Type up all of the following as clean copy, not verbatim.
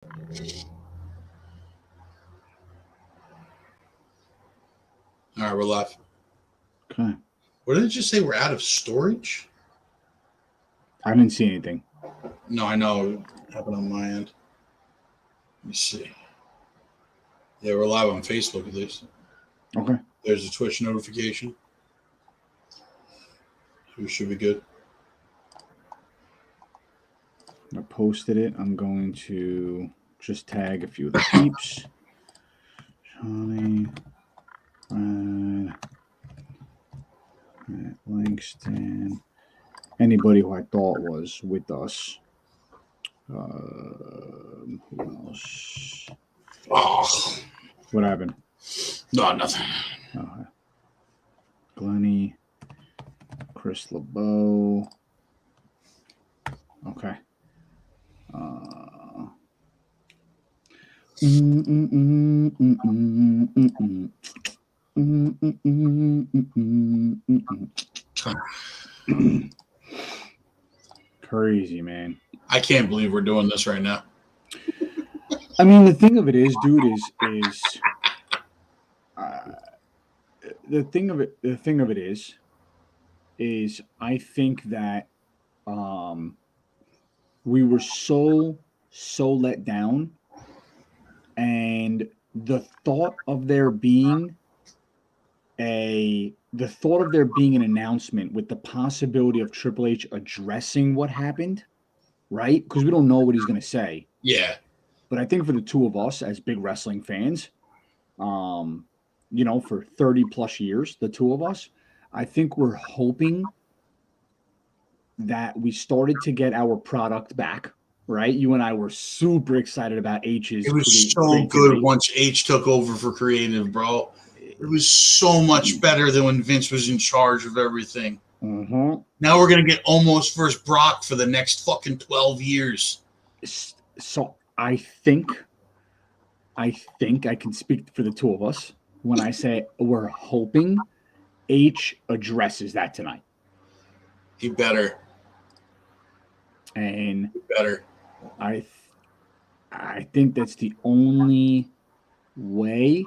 All right, we're live. Okay. What did it just say? We're out of storage? I didn't see anything. No, I know. It happened on my end. Let me see. Yeah, we're live on Facebook at least. Okay. There's a Twitch notification. We should be good. I posted it. I'm going to just tag a few of the peeps. Johnny, Brad, Matt Langston, anybody who I thought was with us. Who else? Oh, What happened? no, nothing. Okay. Glennie, Chris LeBeau. Okay. Crazy, man. I can't believe we're doing this right now. I mean, the thing of it is, dude, the thing of it is I think that we were so let down, and the thought of there being an announcement with the possibility of Triple H addressing what happened, right? Because we don't know what he's going to say. Yeah. But I think for the two of us as big wrestling fans, for 30 plus years, the two of us, I think we're hoping that we started to get our product back, right? You and I were super excited about H's. It was so good once H took over for creative, bro. It was so much better than when Vince was in charge of everything. Mm-hmm. Now we're going to get almost versus Brock for the next fucking 12 years. So I think I can speak for the two of us when I say we're hoping H addresses that tonight. He better. And he better. I think that's the only way.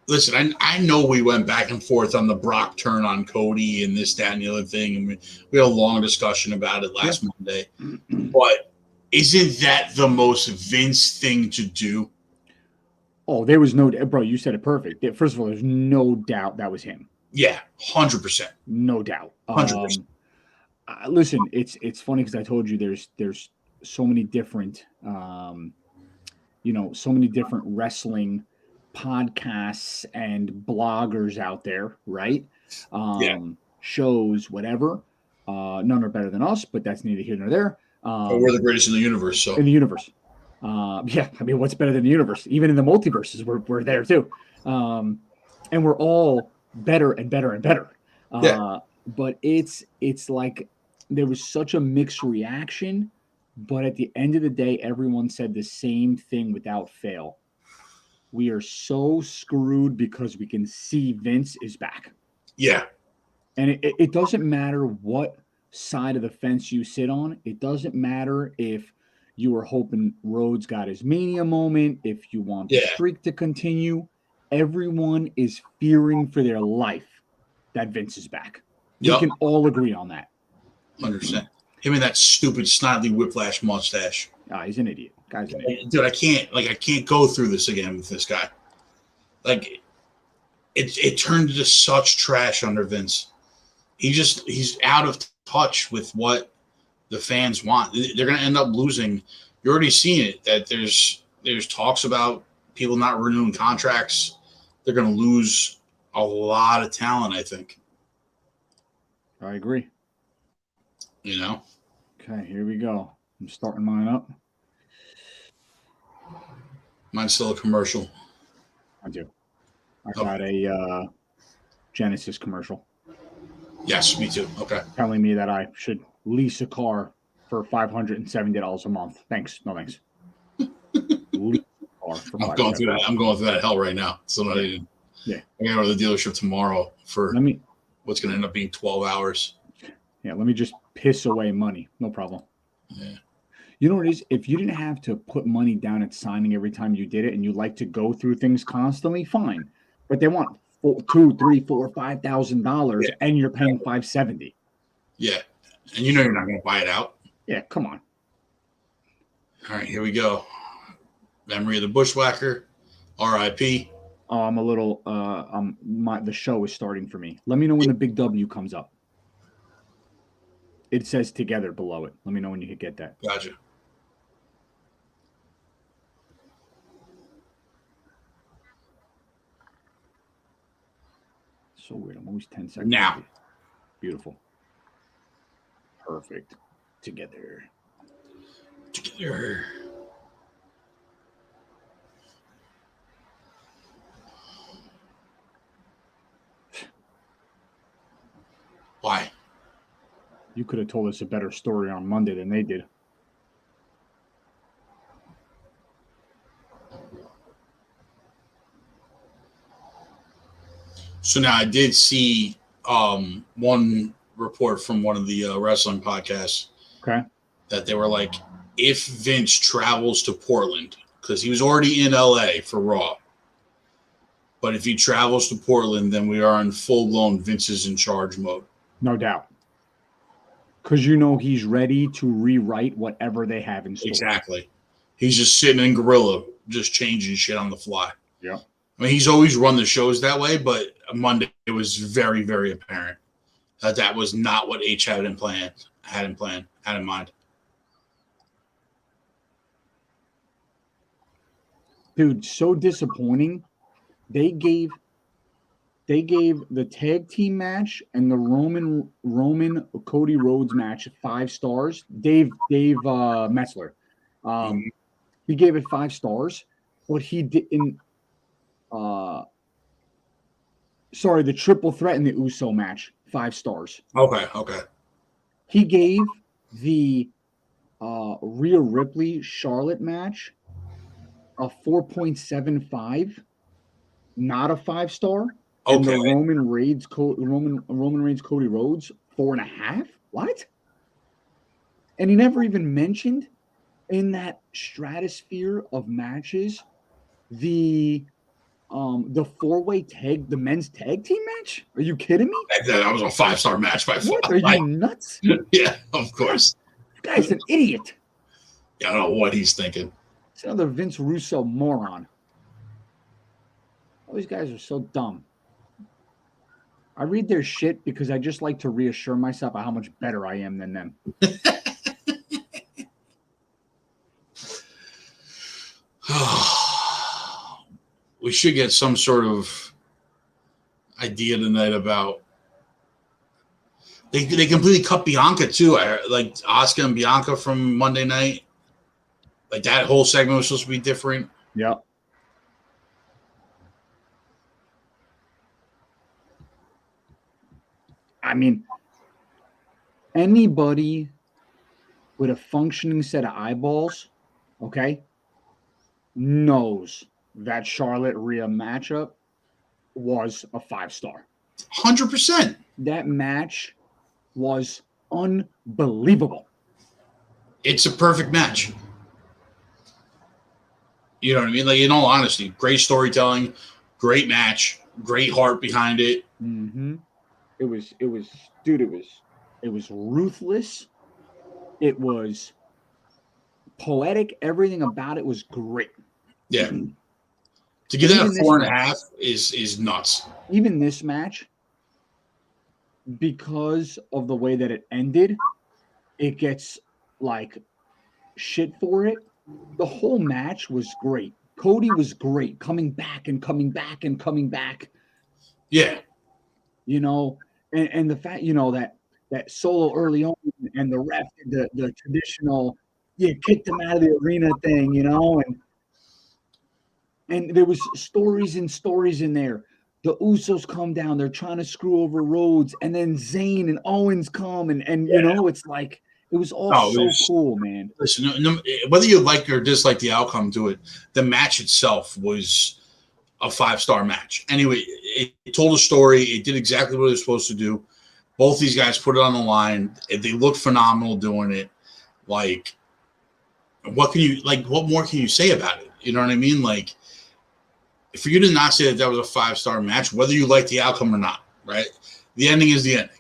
Listen, I know we went back and forth on the Brock turn on Cody and this, that, and the other thing, and we had a long discussion about it last Monday. But isn't that the most Vince thing to do? Oh, there was no, bro, you said it perfect. First of all, there's no doubt that was him. Yeah, 100%. No doubt. 100%. Listen, it's funny because I told you there's so many different, so many different wrestling podcasts and bloggers out there, right? Shows, whatever. None are better than us, but that's neither here nor there. We're the greatest in the universe. So in the universe, I mean, what's better than the universe? Even in the multiverses, we're there too, and we're all better and better and better. But it's like there was such a mixed reaction. But at the end of the day, everyone said the same thing without fail. We are so screwed because we can see Vince is back. Yeah. And it doesn't matter what side of the fence you sit on. It doesn't matter if you were hoping Rhodes got his Mania moment, if you want the streak to continue. Everyone is fearing for their life that Vince is back. We can all agree on that. 100%. Him and that stupid snidely whiplash mustache. He's an idiot. Guy's an idiot. Dude, I can't go through this again with this guy. Like, it turned into such trash under Vince. He's out of touch with what the fans want. They're going to end up losing. You're already seeing it, that there's talks about people not renewing contracts. They're going to lose a lot of talent, I think. I agree. Okay, here we go. I'm starting mine up. Mine's still a commercial. I do. I got a Genesis commercial. Yes, me too. Okay. Telling me that I should lease a car for $570 a month. Thanks. No thanks. Lease a car for I'm going through that. I'm going through that hell right now. So I gotta go to the dealership tomorrow for what's going to end up being 12 hours. Yeah, let me just piss away money. No problem. Yeah. You know what it is? If you didn't have to put money down at signing every time you did it, and you like to go through things constantly, fine. But they want $2, $3, $4, $5,000, Yeah. and you're paying $570. Yeah, and you know you're not going to buy it out. Yeah, come on. All right, here we go. Memory of the Bushwhacker, R.I.P. Oh, I'm a little. The show is starting for me. Let me know when the big W comes up. It says together below it. Let me know when you can get that. Gotcha. So weird. I'm always 10 seconds. Now. Beautiful. Perfect. Together. Together. Why? You could have told us a better story on Monday than they did. So now I did see one report from one of the wrestling podcasts. Okay. That they were like, if Vince travels to Portland, because he was already in LA for Raw, but if he travels to Portland, then we are in full-blown Vince is in charge mode. No doubt. Because you know he's ready to rewrite whatever they have in store. Exactly. He's just sitting in Gorilla, just changing shit on the fly. Yeah. I mean, he's always run the shows that way, but Monday it was very, very apparent that that was not what H had in mind. Dude, so disappointing. They gave the tag team match and the Roman Cody Rhodes match 5 stars. Dave Metzler, he gave it 5 stars, but he didn't. Sorry, the triple threat in the Uso match 5 stars. Okay. He gave the Rhea Ripley Charlotte match a 4.75, not a 5 star. Okay. And the Roman Reigns Cody Rhodes 4.5. What? And he never even mentioned in that stratosphere of matches the 4-way tag, the men's tag team match. Are you kidding me? That was a 5-star match by far. What? Are you nuts? Yeah, of course. This guy's an idiot. I don't know what he's thinking. It's another Vince Russo moron. All these guys are so dumb. I read their shit because I just like to reassure myself of how much better I am than them. We should get some sort of idea tonight about. They completely cut Bianca too. Like Asuka and Bianca from Monday night. Like that whole segment was supposed to be different. Yeah. I mean, anybody with a functioning set of eyeballs, okay, knows that Charlotte Rhea matchup was a 5-star. 100%. That match was unbelievable. It's a perfect match. You know what I mean? Like, in all honesty, great storytelling, great match, great heart behind it. Mm-hmm. It was ruthless. It was poetic. Everything about it was great. Yeah. To give that a 4.5 is nuts. Even this match, because of the way that it ended, it gets like shit for it. The whole match was great. Cody was great, coming back and coming back and coming back. Yeah. You know, and the fact, you know, that solo early on and the ref did the traditional, kicked him out of the arena thing, you know, and there was stories in there. The Usos come down, they're trying to screw over Rhodes, and then Zayn and Owens come, and you know, it's like it was all cool, man. Listen, whether you like or dislike the outcome to it, the match itself was a 5-star match. Anyway, it told a story. It did exactly what it was supposed to do. Both these guys put it on the line. They looked phenomenal doing it. Like, what can you like? What more can you say about it? You know what I mean? Like, for you to not say that that was a 5-star match, whether you like the outcome or not, right? The ending is the ending,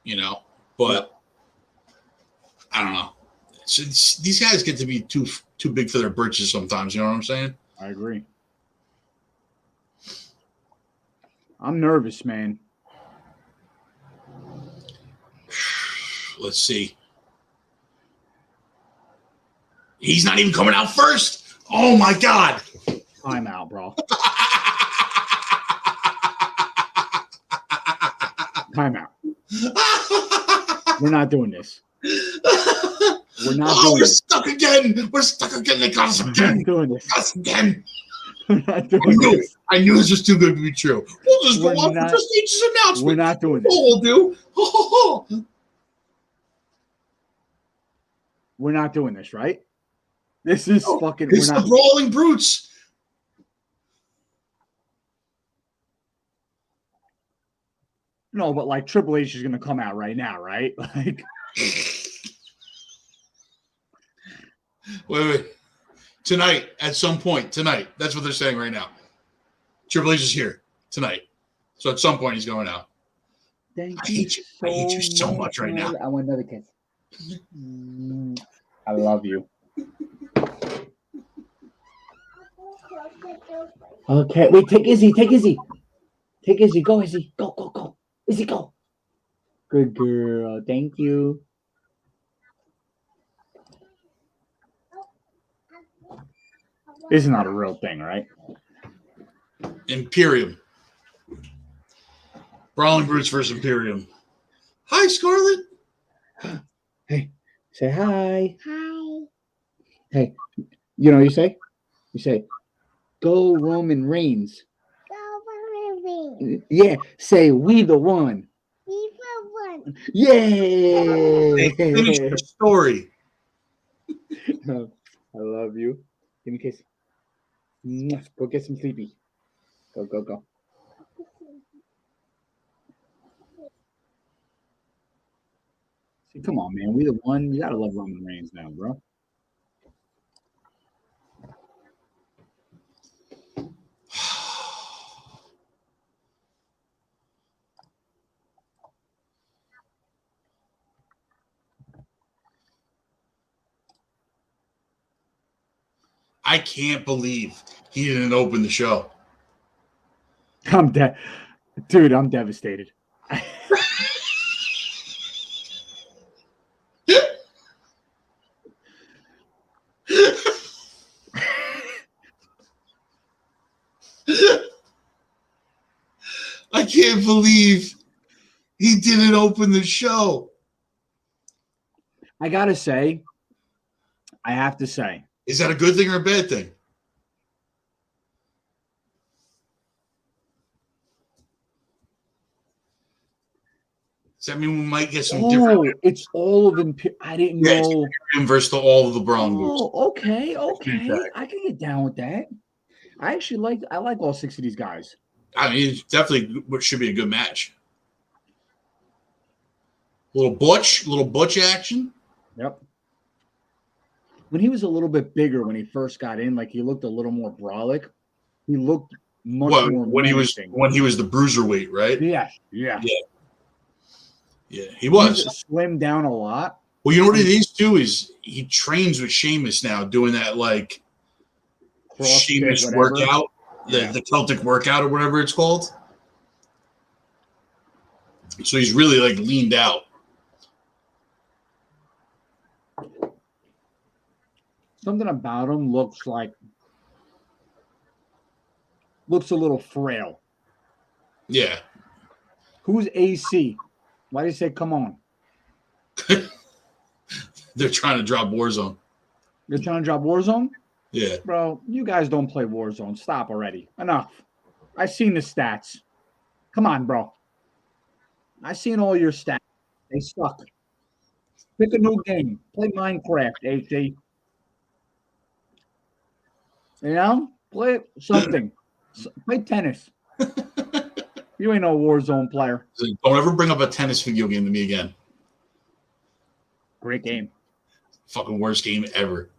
you know. But I don't know. These guys get to be too big for their britches sometimes. You know what I'm saying? I agree. I'm nervous, man. Let's see. He's not even coming out first. Oh my God. I'm out, bro. Time out. We're not doing this. We're not doing this. Stuck again. We're stuck again. They got us again. Doing this. Got us again. We're not doing this. I knew this was too good to be true. We'll just go on for just each announcement. We're not doing this. We'll do. We're not doing this, right? This is fucking. It's the Brawling Brutes. No, but like Triple H is going to come out right now, right? Like, wait. Tonight, at some point, tonight. That's what they're saying right now. Triple H is here tonight. So at some point, he's going out. I hate you so much right now. I want another kiss. I love you. Okay, wait, take Izzy. Take Izzy. Go, Izzy. Go. Izzy, go. Good girl. Thank you. This is not a real thing, right? Imperium. Brawling Brutes versus Imperium. Hi, Scarlett. Hey, say hi. Hi. Hey, you know what you say? You say, go Roman Reigns. Go Roman Reigns. Yeah, say we the one. We the one. Yay! Finish your story. I love you. Give me a kiss. Go get some sleepy. Go. See, come on, man. We the one. You gotta love Roman Reigns now, bro. I can't believe he didn't open the show. I'm dead. Dude, I'm devastated. I can't believe he didn't open the show. I gotta say, I have to say. Is that a good thing or a bad thing? Does that mean we might get some different? It's all of them. I didn't know. Versus all of the Brawling Brutes. Okay. I can get down with that. I like all 6 of these guys. I mean, it's definitely should be a good match. Little Butch action. Yep. When he was a little bit bigger, when he first got in, like he looked a little more brolic. He looked much more when he was the bruiserweight, right? Yeah, he was. Slimmed down a lot. Well, you know what it is too is he trains with Sheamus now, doing that like Sheamus workout, the Celtic workout or whatever it's called. So he's really like leaned out. Something about him looks a little frail. Yeah. Who's AC? Why do you say come on? They're trying to drop Warzone. You're trying to drop Warzone? Yeah. Bro, you guys don't play Warzone. Stop already. Enough. I've seen the stats. Come on, bro. I've seen all your stats. They suck. Pick a new game. Play Minecraft, AC. You know? Play something. Play tennis. You ain't no Warzone player. Don't ever bring up a tennis video game to me again. Great game. Fucking worst game ever.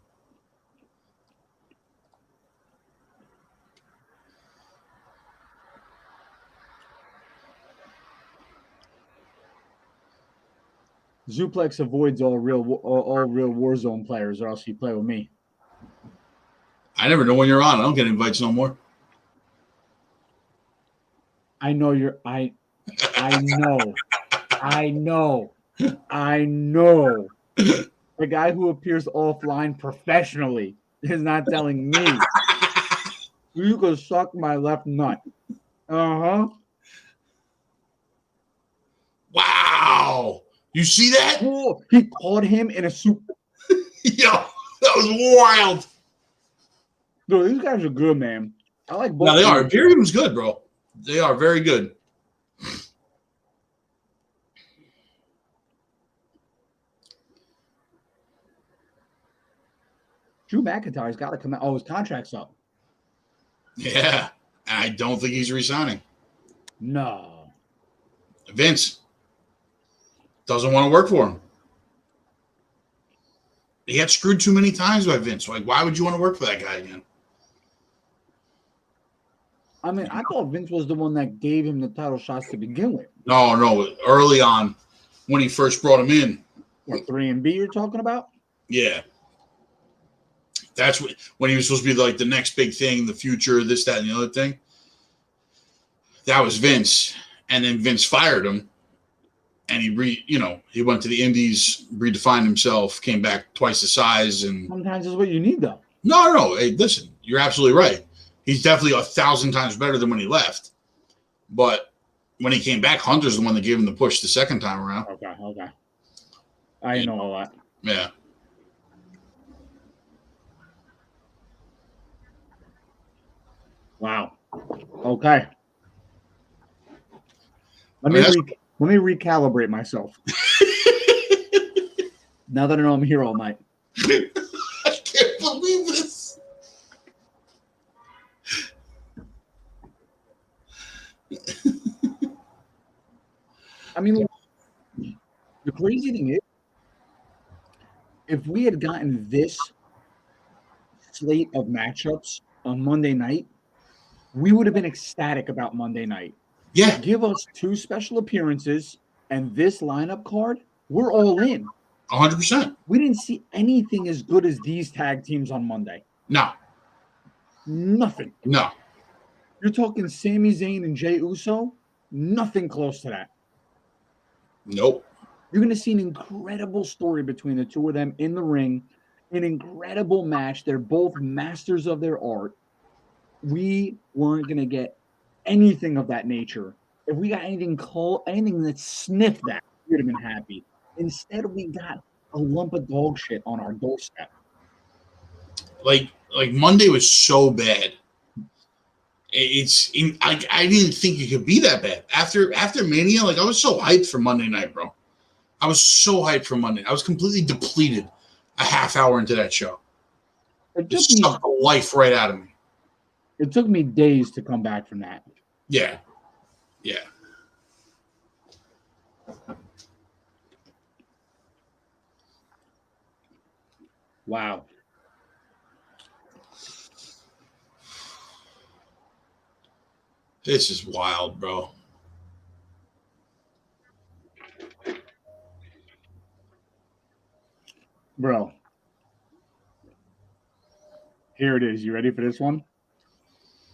Zuplex avoids all real Warzone players, or else you play with me. I never know when you're on. I don't get invites no more. I know you're. I know. I know. I know. The guy who appears offline professionally is not telling me. You could suck my left nut. Uh-huh. Wow. You see that? Oh, he caught him in a soup. Yo, that was wild. Dude, these guys are good, man. I like both. No, they are. Imperium's good, bro. They are very good. Drew McIntyre's got to come out. Oh, his contract's up. Yeah. I don't think he's resigning. No. Vince doesn't want to work for him. He got screwed too many times by Vince. Like, why would you want to work for that guy again? I mean, I thought Vince was the one that gave him the title shots to begin with. No. Early on, when he first brought him in. What, 3B you're talking about? Yeah. That's when he was supposed to be like the next big thing, the future, this, that, and the other thing. That was Vince. And then Vince fired him. And he went to the Indies, redefined himself, came back twice the size. And sometimes it's what you need, though. No. Hey, listen, you're absolutely right. He's definitely 1,000 times better than when he left. But when he came back, Hunter's the one that gave him the push the second time around. Okay. I know all that. Yeah. Wow. Okay. Let me recalibrate myself. Now that I know I'm here all night. I can't believe this. I mean, the crazy thing is, if we had gotten this slate of matchups on Monday night, we would have been ecstatic about Monday night. Yeah. Give us 2 special appearances and this lineup card, we're all in. 100%. We didn't see anything as good as these tag teams on Monday. No. Nothing. No. You're talking Sami Zayn and Jey Uso? Nothing close to that. Nope. You're going to see an incredible story between the two of them in the ring, an incredible match. They're both masters of their art. We weren't going to get anything of that nature. If we got anything that sniffed that, we would have been happy. Instead, we got a lump of dog shit on our doorstep. Like Monday was so bad. I didn't think it could be that bad. After Mania, I was so hyped for Monday night, bro. I was so hyped for Monday. I was completely depleted a half hour into that show. It sucked the life right out of me. It took me days to come back from that. Yeah. Wow. This is wild, bro. Bro. Here it is. You ready for this one?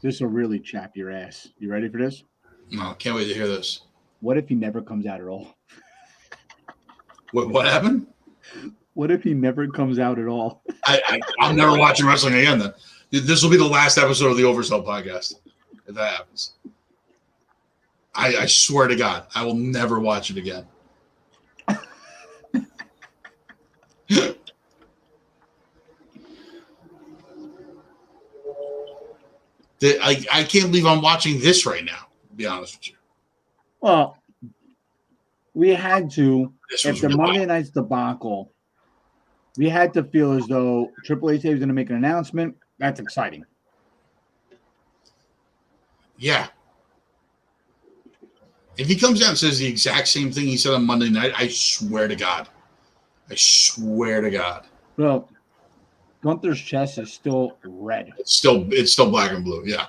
This will really chap your ass. You ready for this? No, can't wait to hear this. What if he never comes out at all? What happened? What if he never comes out at all? I'm never watching wrestling again then. This will be the last episode of the Oversell podcast if that happens. I swear to God, I will never watch it again. I can't believe I'm watching this right now, to be honest with you. Well, we had to, after really Monday night's debacle, we had to feel as though Triple H was going to make an announcement. That's exciting. Yeah. If he comes out and says the exact same thing he said on Monday night, I swear to God. Well, Gunther's chest is still red. It's still black and blue. Yeah.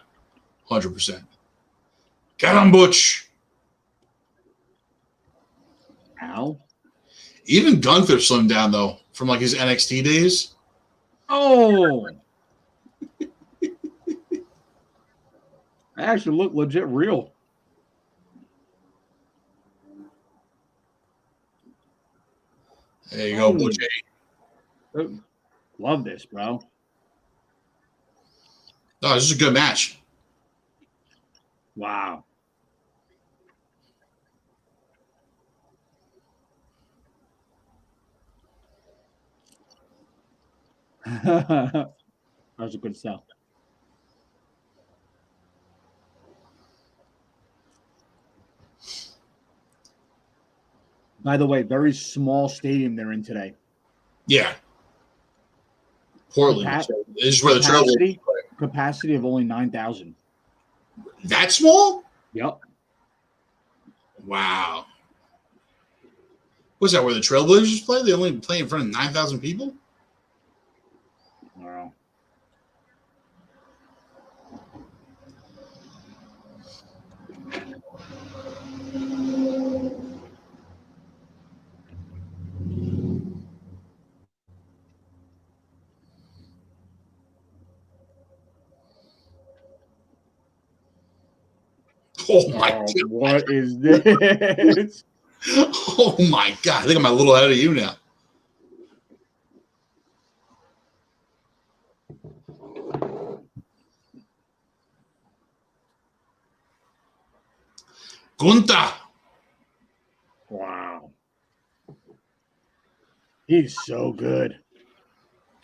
100%. Get on, Butch. How? Even Gunther slimmed down though from like his NXT days. Oh, I actually look legit real. There you go, Butch. Love this, bro. Oh, this is a good match. Wow. That was a good sell. By the way, very small stadium they're in today. Yeah. Portland. This is where the Trailblazers play. Capacity of only 9,000. That small? Yep. Wow. Was that where the Trailblazers play? They only play in front of 9,000 people? Wow. Oh my God. What is this? Oh my God. I think I'm a little ahead of you now. Gunther. Wow. He's so good.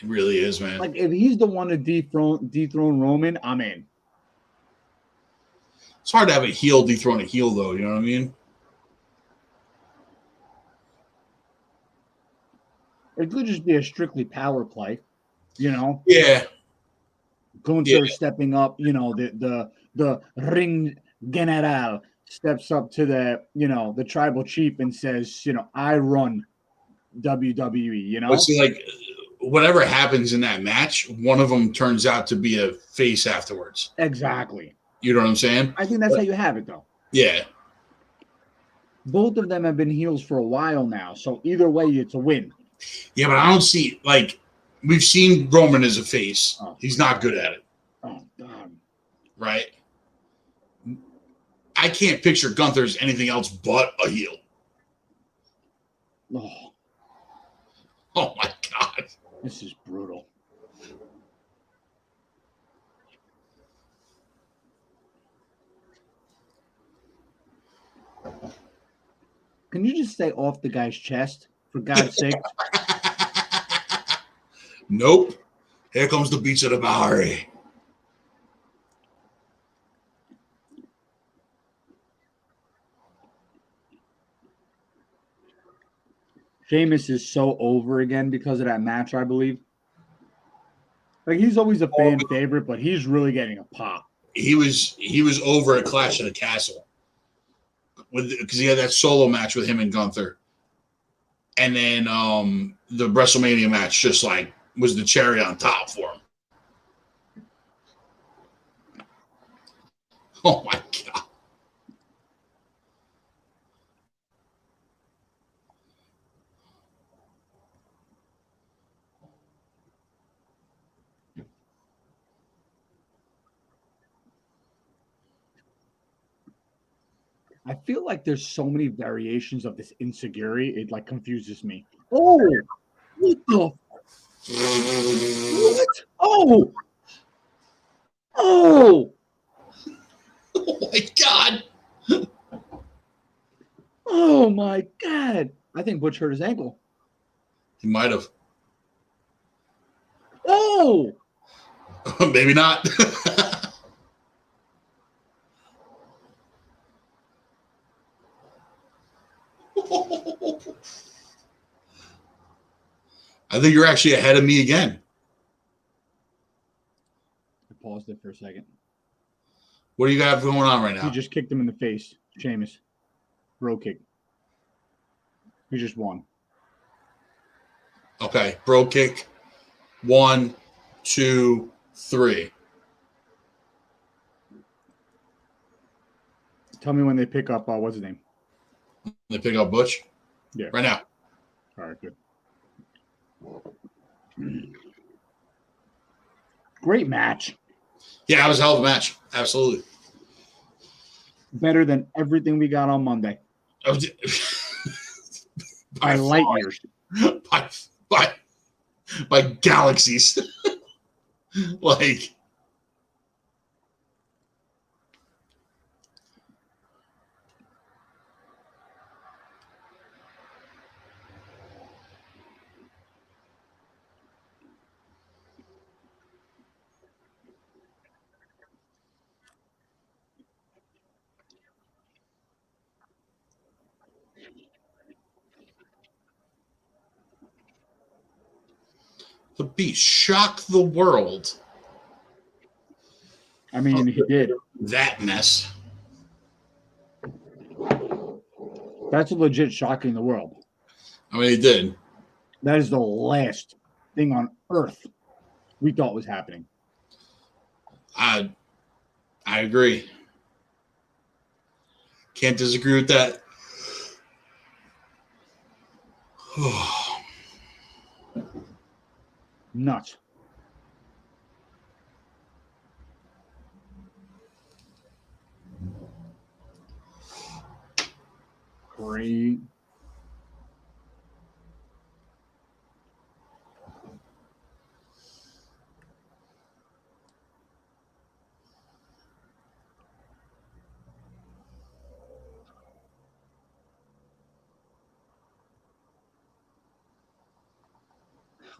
It really is, man. Like, if he's the one to dethrone Roman, I'm in. It's hard to have a heel dethrone a heel, though. You know what I mean? It could just be a strictly power play, you know? Yeah. Gunther stepping up, you know, the ring general steps up to the, you know, the tribal chief and says, you know, I run WWE, you know? But see, like, whatever happens in that match, one of them turns out to be a face afterwards. Exactly. You know what I'm saying? I think that's how you have it, though. Yeah. Both of them have been heels for a while now, so either way, it's a win. Yeah, but I don't see, like, we've seen Roman as a face. Oh, he's not good at it. Oh, God. Right? I can't picture Gunther as anything else but a heel. Oh, Oh, my God. this is brutal. Can you just stay off the guy's chest, for God's sake? Nope. Here comes the beats of the Bowery. Sheamus is so over again because of that match, I believe. Like, he's always a fan favorite, but he's really getting a pop. He was over at Clash of the Castle because he had that solo match with him and Gunther, and then the WrestleMania match just like was the cherry on top for him. Oh my God. I feel like there's so many variations of this insecurity, it like confuses me. Oh, what the? What? Oh, oh, Oh my God. oh my God! I think Butch hurt his ankle. He might have. Oh, Maybe not. I think you're actually ahead of me again. I paused it for a second. What do you got going on right now? He just kicked him in the face, Sheamus. Bro kick. He just won. Okay, bro kick. 1, 2, 3. Tell me when they pick up, what's his name? They pick up Butch? Yeah. Right now. All right, good. Great match. Yeah, it was a hell of a match. Absolutely. Better than everything we got on Monday. By light years. By galaxies. Like, the Beast shocked the world. I mean, he did. That mess. That's a legit shocking the world. I mean, he did. That is the last thing on earth we thought was happening. I agree. Can't disagree with that. Nuts. Great.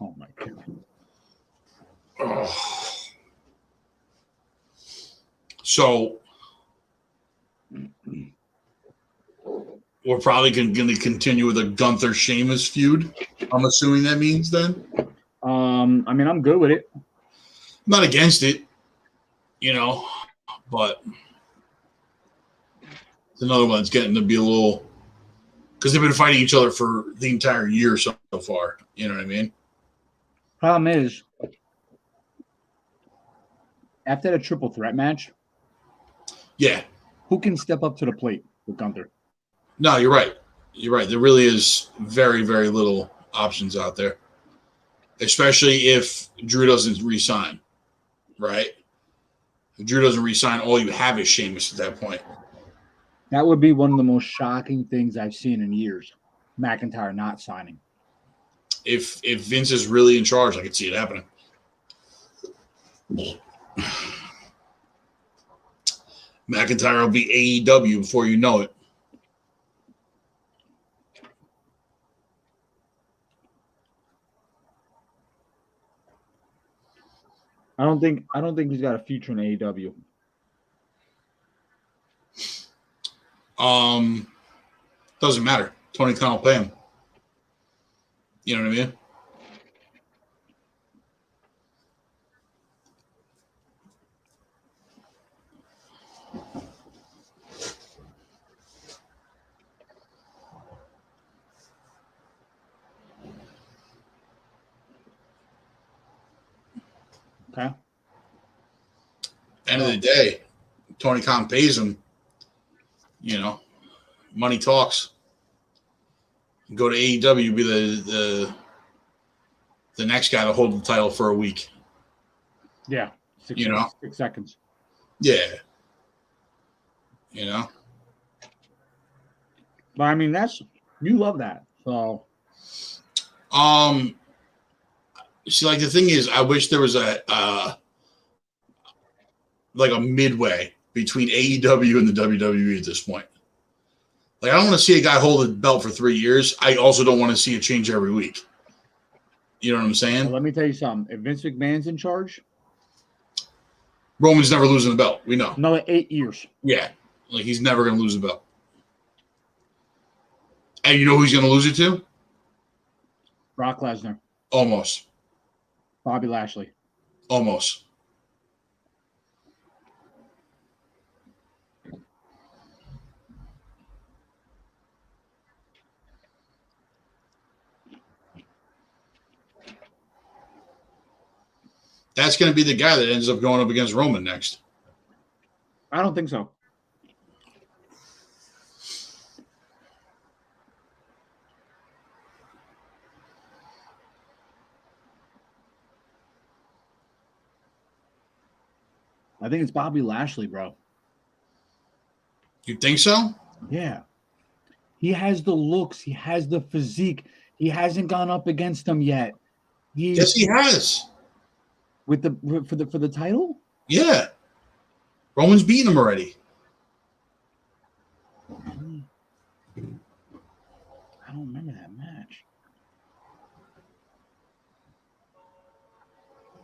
Oh my God. Oh. So we're probably going to continue with a Gunther Sheamus feud. I'm assuming that means then. I mean, I'm good with it. I'm not against it, but it's another one that's getting to be a little, because they've been fighting each other for the entire year so far. You know what I mean? Problem is, after the triple threat match, Yeah. who can step up to the plate with Gunther? No, you're right. You're right. There really is very, very little options out there, especially if Drew doesn't re-sign, right? If Drew doesn't re-sign, all you have is Sheamus at that point. That would be one of the most shocking things I've seen in years. McIntyre not signing. If Vince is really in charge, I could see it happening. McIntyre will be AEW before you know it. I don't think he's got a future in AEW. Doesn't matter. Tony Khan will pay him. You know what I mean? Okay. End of the day, Tony Khan pays him. Money talks. Go to AEW, be the next guy to hold the title for a week. Yeah. 6 seconds. Yeah. But I mean, you love that. So see, like, the thing is, I wish there was a midway between AEW and the WWE at this point. Like, I don't want to see a guy hold the belt for 3 years. I also don't want to see it change every week. You know what I'm saying? well, let me tell you something. If Vince McMahon's in charge, Roman's never losing the belt. We know. another 8 years. Yeah. Like, he's never going to lose the belt. And you know who he's going to lose it to? Brock Lesnar, Almost. Bobby Lashley. Almost. That's going to be the guy that ends up going up against Roman next. I don't think so. I think it's Bobby Lashley, bro. You think so? Yeah. He has the looks. He has the physique. He hasn't gone up against him yet. Yes, he has. For the title? Yeah. Roman's beaten him already. I don't remember that match.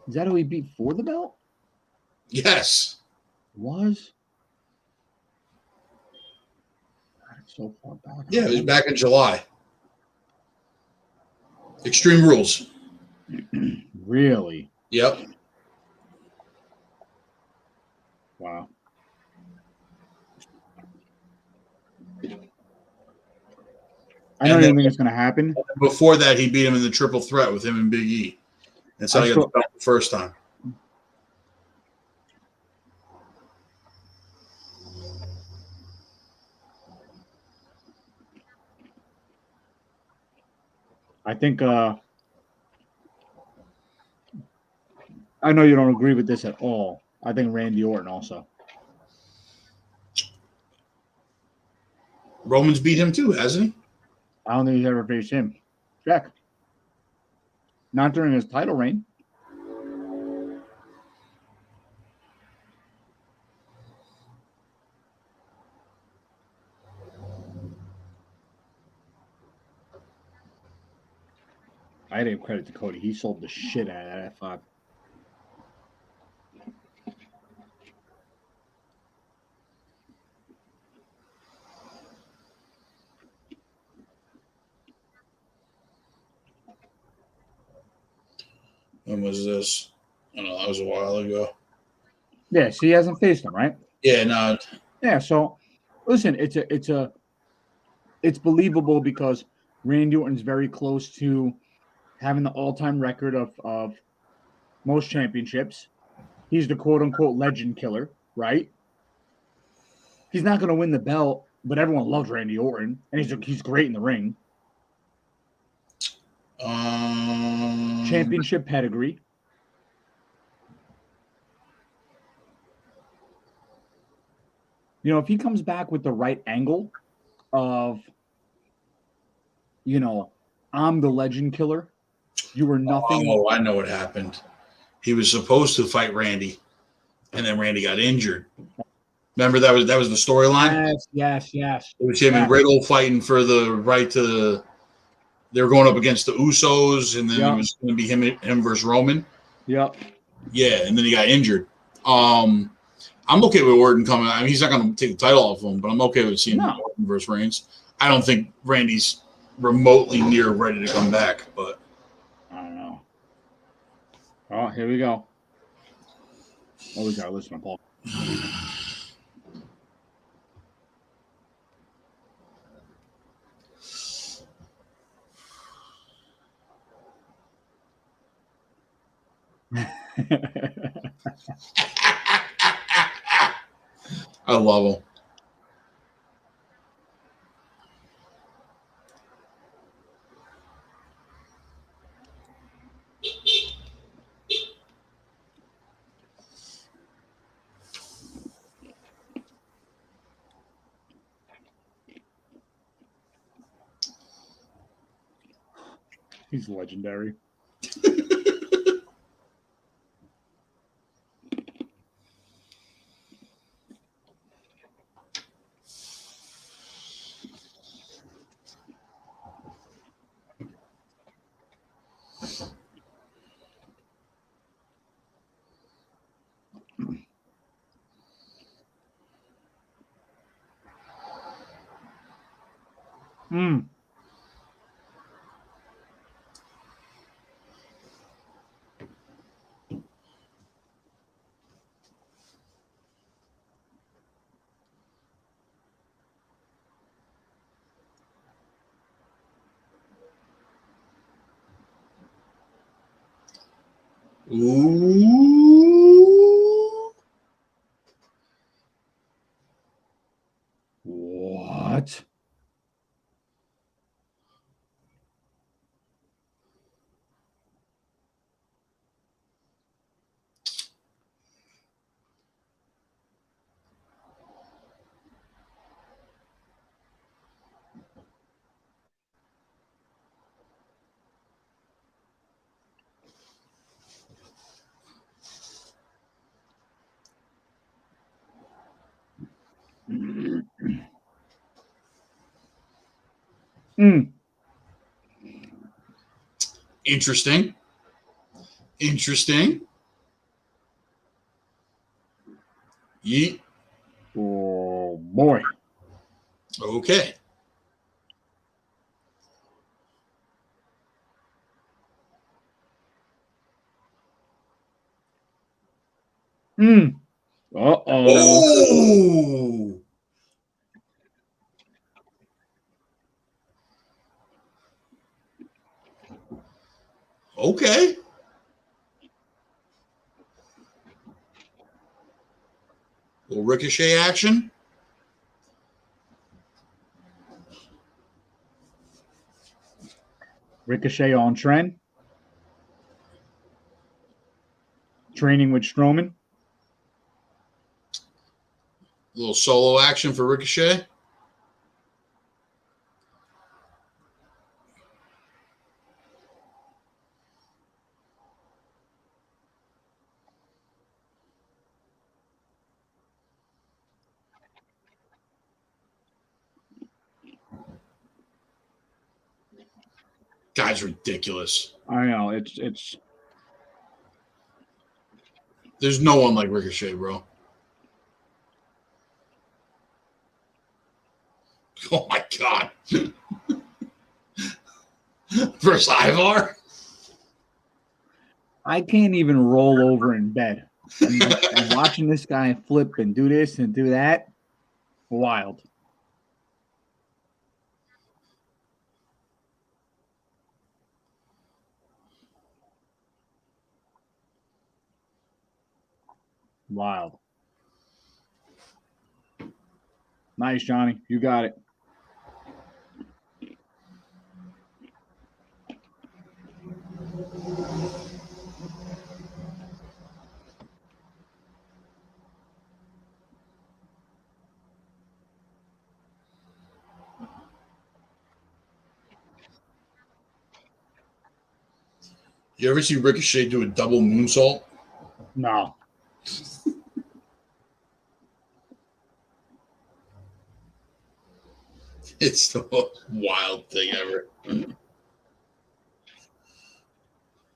Is that who he beat for the belt? Yes. Was? God, it's so far back. Yeah, it was back in July. Extreme Rules. Really? Yep. Wow. I don't even think it's going to happen. Before that, he beat him in the triple threat with him and Big E. That's how he got the belt the first time. I think I know you don't agree with this at all. I think Randy Orton also. Roman's beat him too, hasn't he? I don't think he's ever faced him. Check. Not during his title reign. I had to give credit to Cody. He sold the shit out of that F5. When was this? I don't know. That was a while ago. Yeah, so he hasn't faced him, right? Yeah, no. Yeah, so listen, it's believable because Randy Orton's very close to having the all-time record of most championships. He's the quote-unquote legend killer, right? He's not going to win the belt, but everyone loves Randy Orton, and he's great in the ring. Championship pedigree. You know, if he comes back with the right angle of, you know, I'm the legend killer, you were nothing. Oh, I know what happened. He was supposed to fight Randy, and then Randy got injured. Remember that was the storyline? Yes. It was him and Riddle fighting for the right to. They were going up against the Usos, and then it was going to be him versus Roman. Yep. Yeah, and then he got injured. I'm okay with Orton coming. I mean, he's not going to take the title off him, but I'm okay with seeing Orton versus Reigns. I don't think Randy's remotely near ready to come back, but I don't know. Oh, here we go. Always gotta listen to Paul. I love him. He's legendary. Mm. Ooh. What? Interesting. Interesting. Yeet. Oh boy. Okay. Uh-oh. Oh. Okay. Little ricochet action. Ricochet on trend. Training with Strowman. Little solo action for Ricochet. Guy's ridiculous. I know it's. There's no one like Ricochet, bro. Oh my god. Versus Ivar? I can't even roll over in bed. And watching this guy flip and do this and do that, wild. Wild. Nice, Johnny. You got it. You ever see Ricochet do a double moonsault? No. It's the most wild thing ever.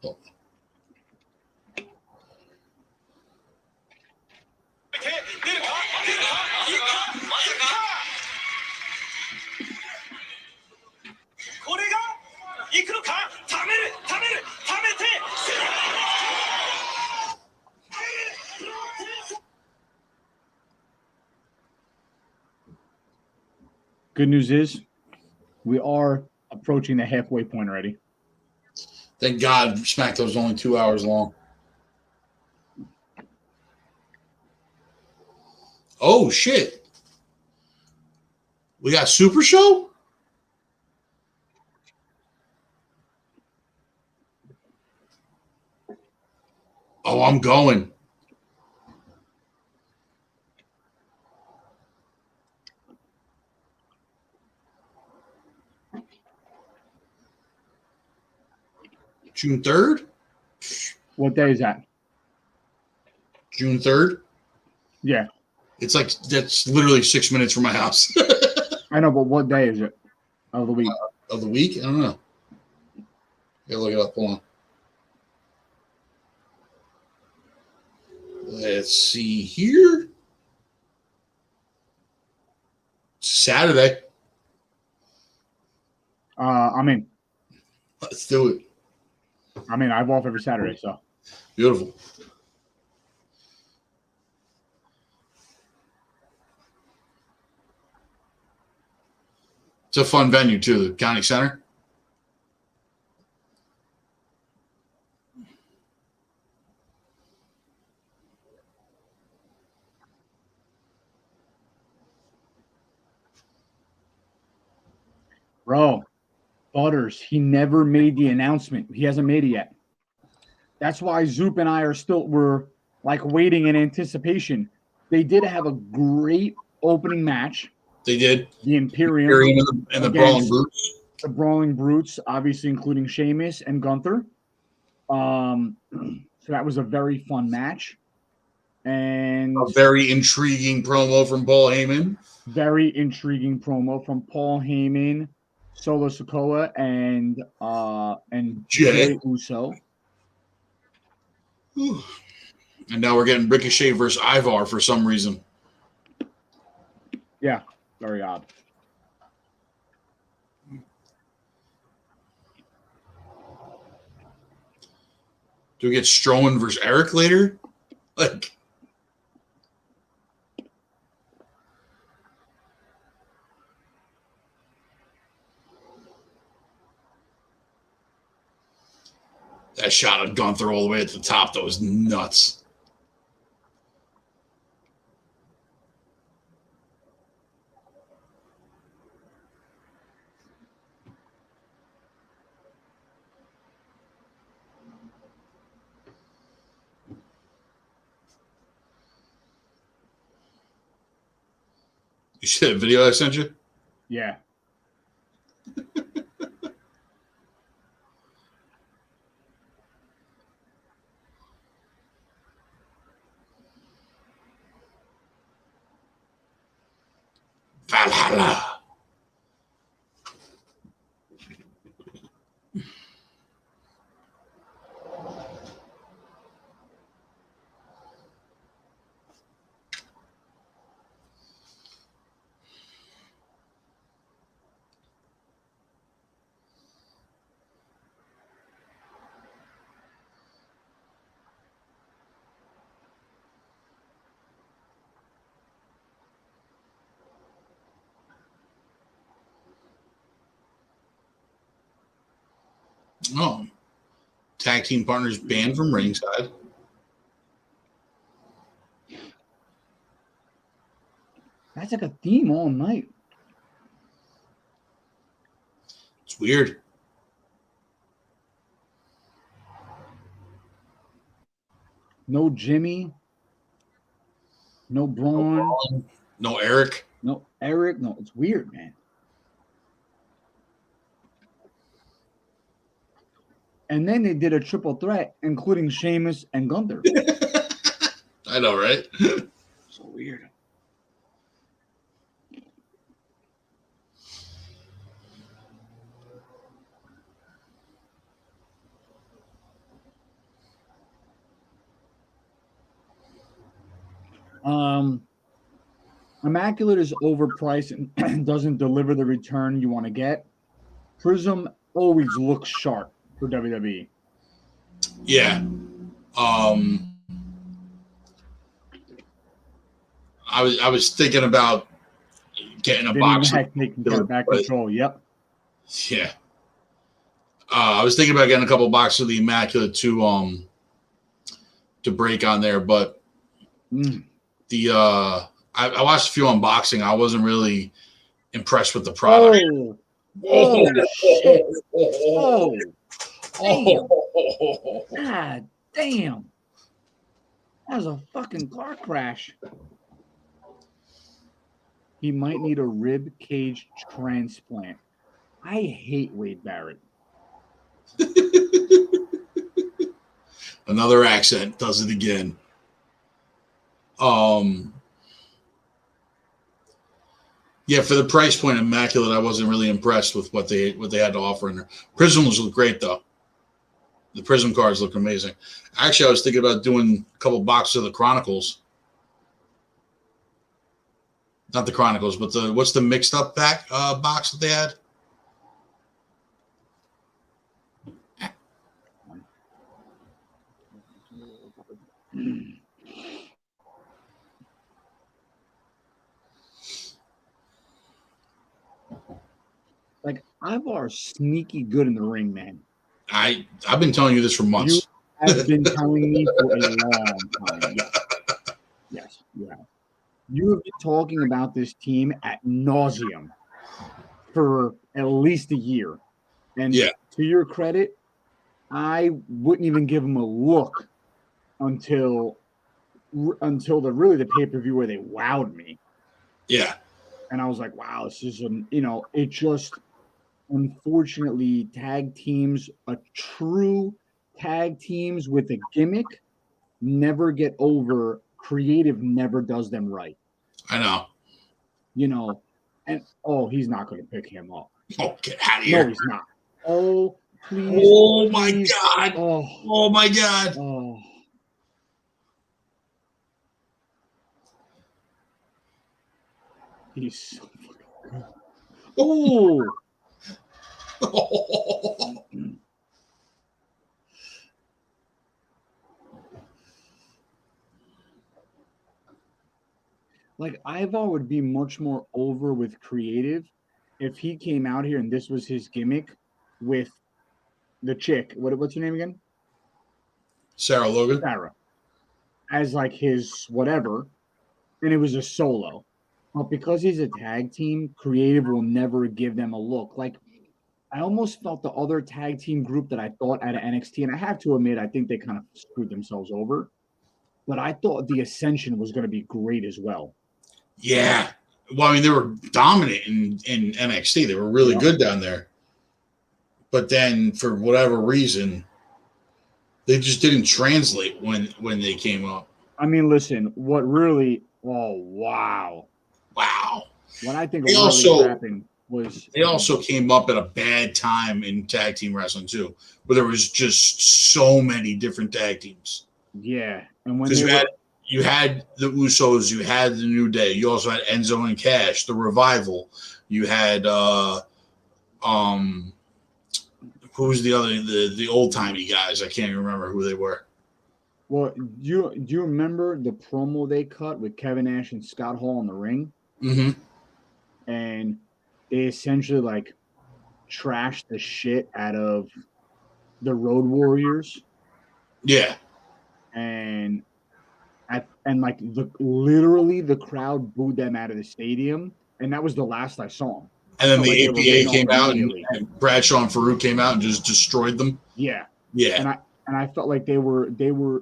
Oh. Good news is we are approaching the halfway point already. Thank God SmackDown's only 2 hours long. Oh, shit. We got Super Show? Oh, I'm going. June 3rd? What day is that? June 3rd? Yeah. It's like, that's literally 6 minutes from my house. I know, but what day is it of the week? Of the week? I don't know. Gotta look it up. Hold on. Let's see here. Saturday. I'm in. Let's do it. I'm in. I have off every Saturday, so. Beautiful. It's a fun venue, too, the county center. Bro, Butters, he never made the announcement. He hasn't made it yet. That's why Zoop and I we're like waiting in anticipation. They did have a great opening match. They did. The Imperium and the Brawling Brutes. The Brawling Brutes, obviously including Sheamus and Gunther. So that was a very fun match. And a very intriguing promo from Paul Heyman. Very intriguing promo from Paul Heyman, Solo Sikoa, and Jey Uso. Whew. And now we're getting Ricochet versus Ivar for some reason. Yeah, very odd. Do we get Strowman versus Eric later? Like, that shot of Gunther all the way at the top, that was nuts. You see that video I sent you? Yeah. Valhalla. Oh. Tag team partners banned from ringside. That's like a theme all night. It's weird. No Jimmy. No Braun. No Eric. No Eric. No, it's weird, man. And then they did a triple threat, including Sheamus and Gunther. I know, right? So weird. Immaculate is overpriced and doesn't deliver the return you want to get. Prism always looks sharp for WWE. Yeah. I was thinking about getting a box. Taking back control. Yep. Yeah. I was thinking about getting a couple boxes of the Immaculate to break on there, but I watched a few unboxing. I wasn't really impressed with the product. Oh shit! Oh, damn! God damn! That was a fucking car crash. He might need a rib cage transplant. I hate Wade Barrett. Another accent does it again. Yeah, for the price point, Immaculate, I wasn't really impressed with what they had to offer in there. Prisms look great though. The Prism cards look amazing. Actually, I was thinking about doing a couple boxes of the Chronicles. Not the Chronicles, but what's the mixed up back box that they had? Like, Ivar's sneaky good in the ring, man. I've been telling you this for months. You have been telling me for a long time. Yes, you have. You have been talking about this team at nauseum for at least a year. And to your credit, I wouldn't even give them a look until the pay-per-view where they wowed me. Yeah. And I was like, wow, this is it just, unfortunately, true tag teams with a gimmick never get over creative never does them right. I know. And he's not going to pick him up. Oh, get out of No, here. he's not. Oh, please. Oh, my please. God. Oh, my God. Oh. He's so fucking good. Oh. Like, Ivar would be much more over with creative if he came out here and this was his gimmick with the chick. What's her name again? Sarah Logan. Sarah. As like his whatever, and it was a solo. But because he's a tag team, creative will never give them a look. Like, I almost felt the other tag team group that I thought out of NXT, and I have to admit, I think they kind of screwed themselves over. But I thought the Ascension was going to be great as well. Yeah. Well, I mean, they were dominant in NXT. They were really good down there. But then, for whatever reason, they just didn't translate when they came up. I mean, listen, what really – oh, wow. Wow. What I think They really happened was – They also came up at a bad time in tag team wrestling, too, where there was just so many different tag teams. Yeah. And when you had the Usos, you had the New Day, you also had Enzo and Cash, the Revival. You had who's the other the old timey guys? I can't even remember who they were. Well, do you remember the promo they cut with Kevin Nash and Scott Hall in the ring? Mm-hmm. And they essentially like trashed the shit out of the Road Warriors. Yeah. And like literally the crowd booed them out of the stadium, and that was the last I saw them. And then the APA came out, and Bradshaw and Farouk came out and just destroyed them. Yeah, yeah. And I felt like they were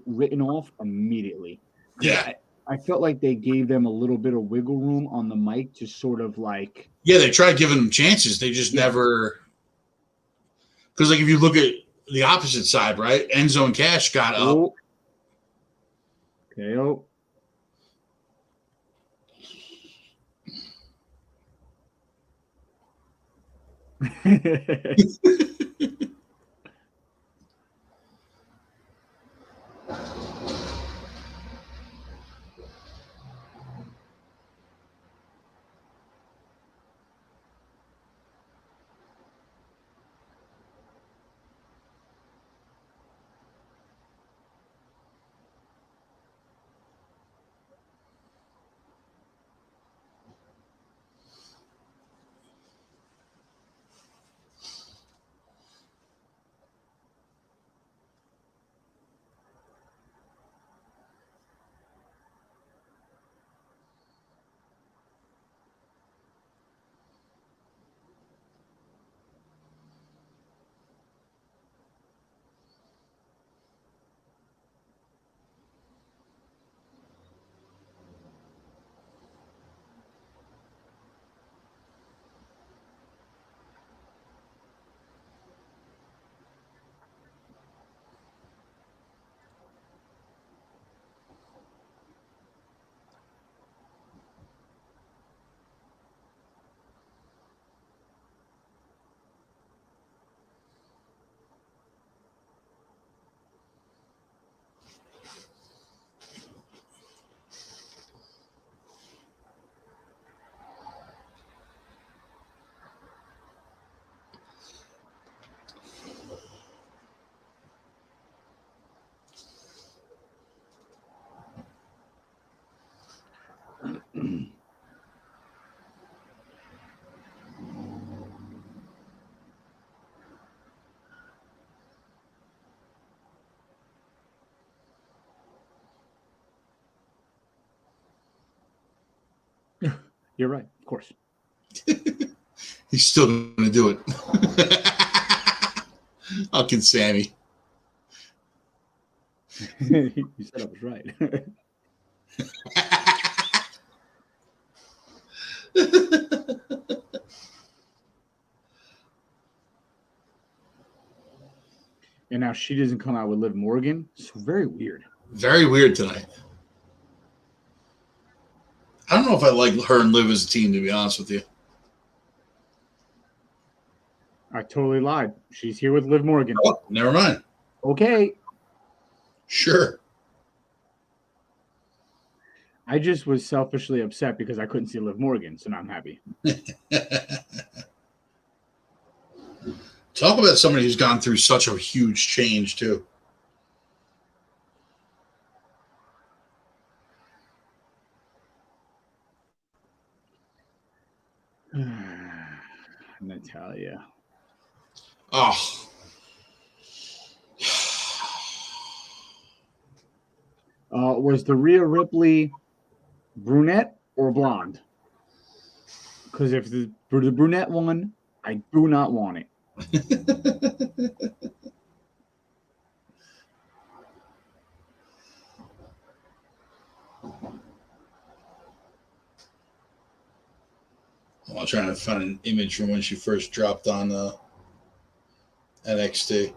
written off immediately. Yeah, I felt like they gave them a little bit of wiggle room on the mic to sort of like. Yeah, they tried giving them chances. They just never. Because like if you look at the opposite side, right? Enzo and Cash got up. KO. You're right, of course. He's still going to do it. Fucking Sammy. You said I was right. And now she doesn't come out with Liv Morgan. It's very weird. Very weird tonight. I don't know if I like her and Liv as a team, to be honest with you. I totally lied. She's here with Liv Morgan. Oh, never mind. Okay. Sure. I just was selfishly upset because I couldn't see Liv Morgan, so now I'm happy. Talk about somebody who's gone through such a huge change, too. Natalia. Oh. Was the Rhea Ripley brunette or blonde? Because if the brunette one, I do not want it. I'm trying to find an image from when she first dropped on NXT.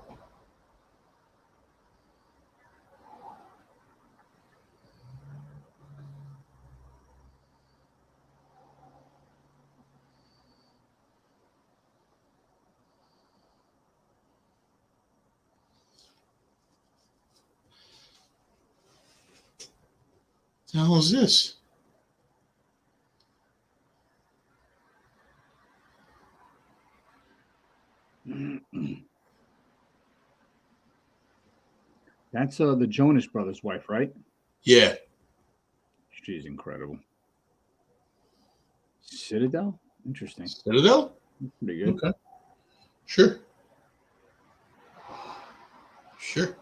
What the hell is this? That's the Jonas Brothers' wife, right? Yeah. She's incredible. Citadel? Interesting. Citadel? Pretty good. Okay. Sure. Sure.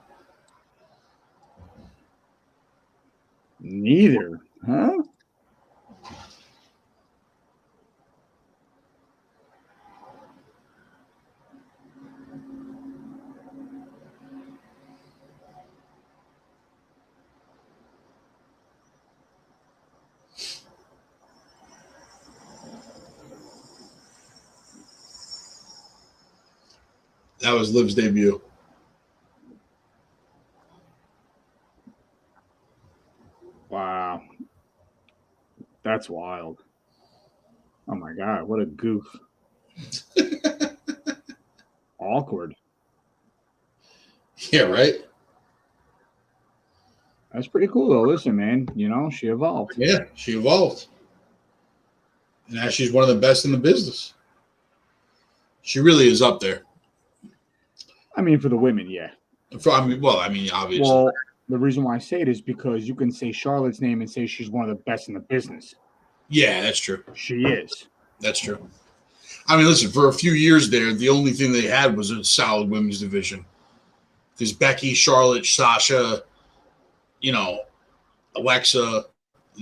Neither. Huh? That was Liv's debut. Wow. That's wild. Oh my God, what a goof. Awkward. Yeah, right? That's pretty cool though. Listen, man, you know, she evolved. Yeah, she evolved. And now she's one of the best in the business. She really is up there. I mean, for the women, yeah. Obviously. Well, the reason why I say it is because you can say Charlotte's name and say she's one of the best in the business. Yeah, that's true. She is. That's true. I mean, listen, for a few years there, the only thing they had was a solid women's division. Because Becky, Charlotte, Sasha, you know, Alexa,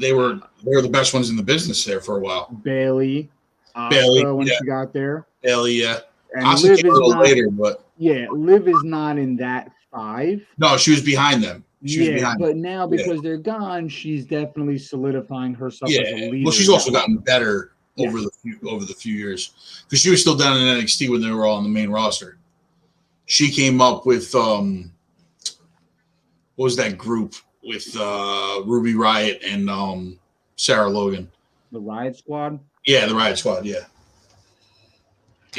they were the best ones in the business there for a while. Bailey, Asuka when she got there. Bailey, yeah. And Asuka Liv came is a little not, later, but Liv is not in that 5. no, she was behind them. She was behind but them. now because they're gone, she's definitely solidifying herself as a leader. Well, she's also gotten better over the few years because she was still down in NXT when they were all on the main roster. She came up with what was that group with Ruby Riott and Sarah Logan? The Riot Squad. Yeah, the Riot Squad. Yeah,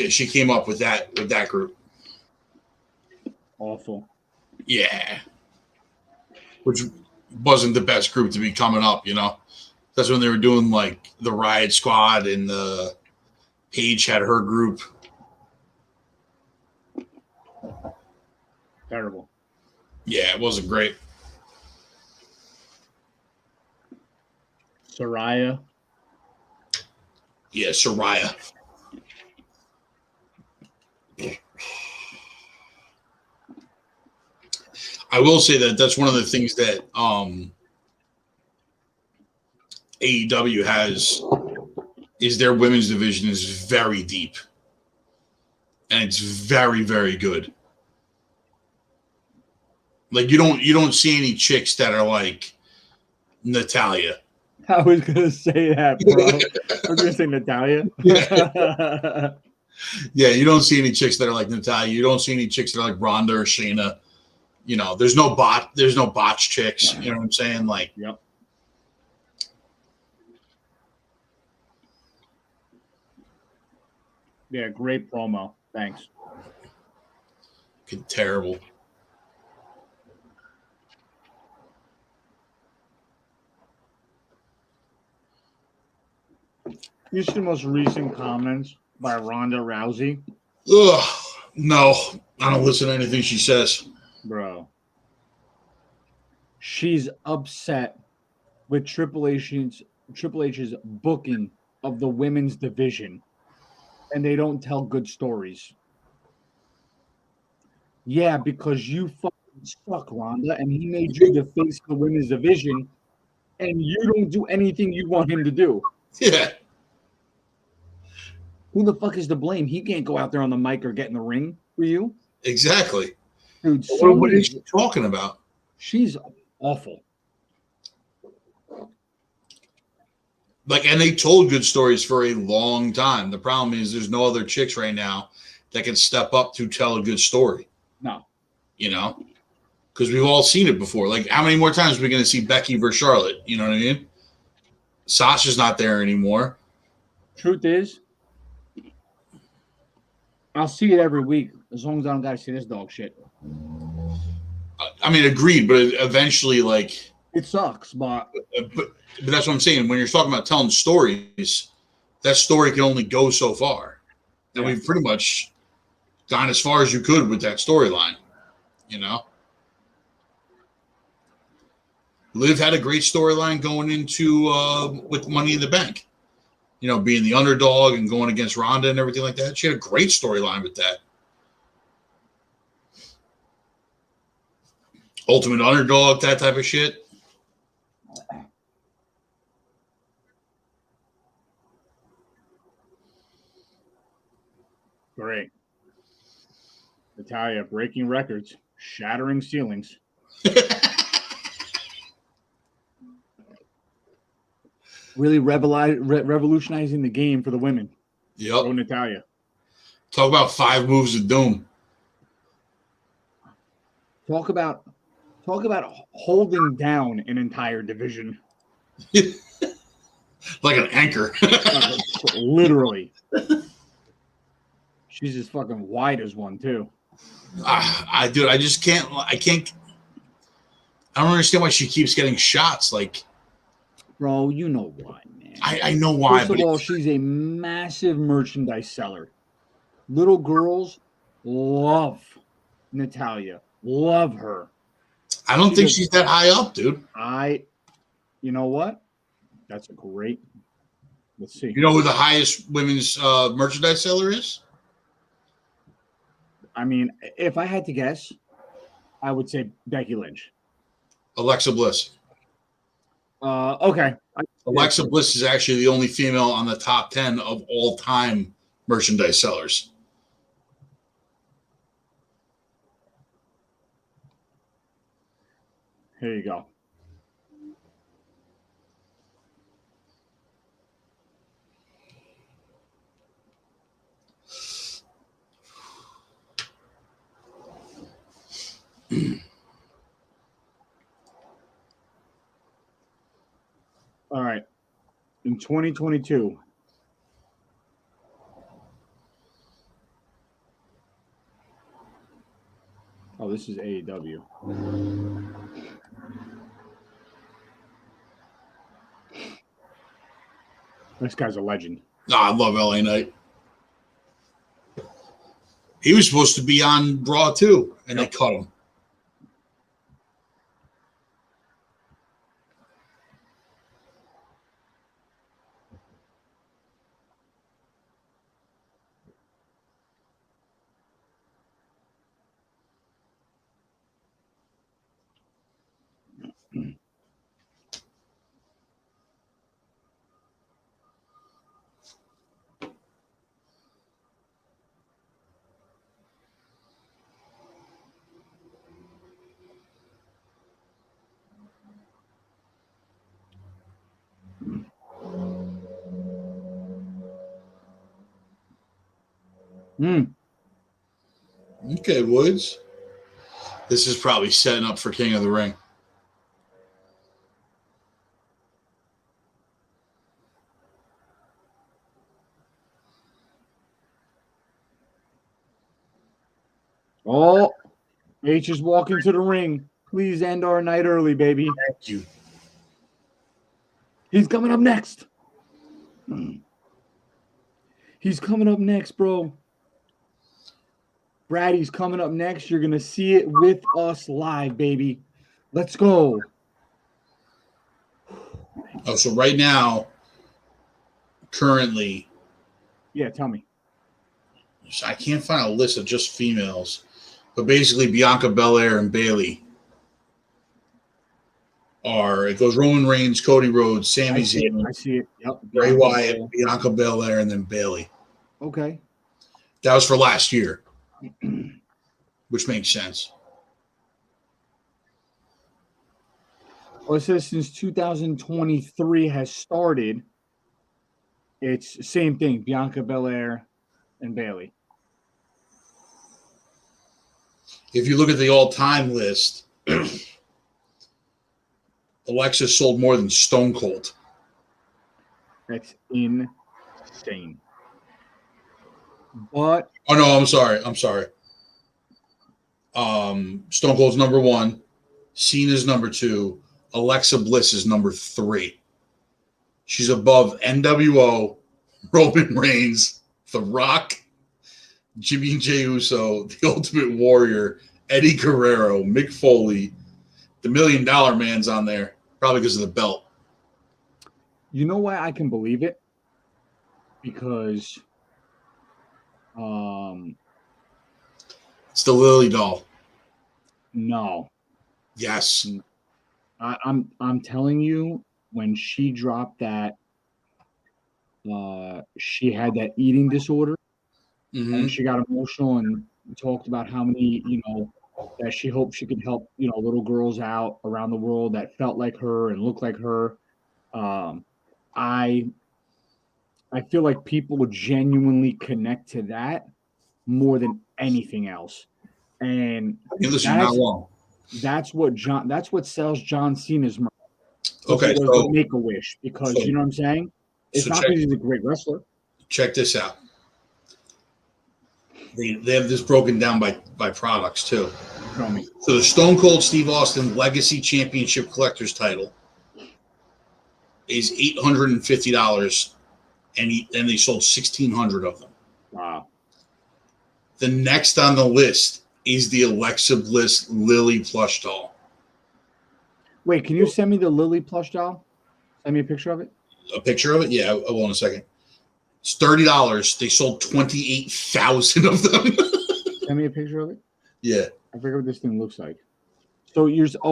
she came up with that group. Awful. Yeah, which wasn't the best group to be coming up. You know, that's when they were doing like the Riot Squad and Paige had her group. Terrible. Yeah, it wasn't great. Soraya. Yeah, Soraya. I will say that that's one of the things that AEW has is their women's division is very deep. And it's very, very good. Like you don't see any chicks that are like Natalia. I was gonna say that, bro. I was gonna say Natalia. Yeah, you don't see any chicks that are like Natalia. You don't see any chicks that are like Ronda or Shayna. You know, there's no botch chicks. You know what I'm saying? Like, yep. Yeah, great promo. Thanks. Terrible. You see the most recent comments by Ronda Rousey? Ugh, no, I don't listen to anything she says. Bro. She's upset with Triple H's booking of the women's division, and they don't tell good stories. Yeah, because you fucking suck, Ronda, and he made you the face of the women's division, and you don't do anything you want him to do. Yeah, Who the fuck is to blame? He can't go out there on the mic or get in the ring for you. exactly. Dude, What is she talking about? She's awful. Like, and they told good stories for a long time. The problem is there's no other chicks right now that can step up to tell a good story. No. You know? Because we've all seen it before. Like, how many more times are we going to see Becky versus Charlotte? You know what I mean? Sasha's not there anymore. Truth is, I'll see it every week as long as I don't got to see this dog shit. I mean, agreed, but eventually, like, it sucks, but that's what I'm saying. When you're talking about telling stories, that story can only go so far. And we've pretty much gone as far as you could with that storyline, you know? Liv had a great storyline going into with Money in the Bank. You know, being the underdog and going against Ronda and everything like that. She had a great storyline with that. Ultimate underdog, that type of shit. Great. Natalya breaking records, shattering ceilings. Really revolutionizing the game for the women. Yep. Oh, Natalya. Talk about 5 moves of doom. Talk about holding down an entire division. Like an anchor. Literally. She's as fucking wide as one, too. I just can't. I don't understand why she keeps getting shots. Like, bro, you know why, man. I know why. First of all, she's a massive merchandise seller. Little girls love Natalya. Love her. I don't think she's that high up, dude. You know what? That's a great. Let's see. You know who the highest women's merchandise seller is? I mean, if I had to guess, I would say Becky Lynch. Alexa Bliss. Okay. Alexa Bliss is actually the only female on the top 10 of all time merchandise sellers. Here you go. All right. In 2022, oh, this is AEW. This guy's a legend. I love LA Knight. He was supposed to be on Raw too, and they cut him. Okay, Woods. This is probably setting up for King of the Ring. Oh, H is walking to the ring. Please end our night early, baby. Thank you. He's coming up next. He's coming up next, bro. Brady's coming up next. You're going to see it with us live, baby. Let's go. Oh, so right now, currently, Yeah, tell me. I can't find a list of just females, but basically Bianca Belair and Bayley are. It goes Roman Reigns, Cody Rhodes, Sami Zayn, I see it. Yep. Bray Wyatt, Bianca Belair, and then Bayley. Okay. That was for last year, which makes sense. Well, it says since 2023 has started, it's the same thing, Bianca Belair and Bayley. If you look at the all-time list, Alexa sold more than Stone Cold. That's insane. But Oh no, I'm sorry. Stone Cold's number 1, Cena's number 2, Alexa Bliss is number 3. She's above NWO, Roman Reigns, The Rock, Jimmy and Jey Uso, The Ultimate Warrior, Eddie Guerrero, Mick Foley. The $1 Million Man's on there, probably because of the belt. you know why I can believe it? Because It's the Lily doll. no. Yes. I'm telling you, when she dropped that, she had that eating disorder, and she got emotional and talked about how many, that she hoped she could help, little girls out around the world that felt like her and looked like her. I feel like people would genuinely connect to that more than anything else, and Hey, listen, you're not wrong. that's what sells John Cena's merch. Okay, So so Make a Wish, because you know what I'm saying. It's so not because he's a great wrestler. check this out. They have this broken down by products too. Tell me. So the Stone Cold Steve Austin Legacy Championship Collector's title is $850, and they sold 1,600 of them. Wow. The next on the list is the Alexa Bliss Lily plush doll. Wait, can you send me the Lily plush doll? Send me a picture of it. A picture of it? Yeah, I will in a second. It's $30. They sold 28,000 of them. Send me a picture of it. Yeah. I forget what this thing looks like. So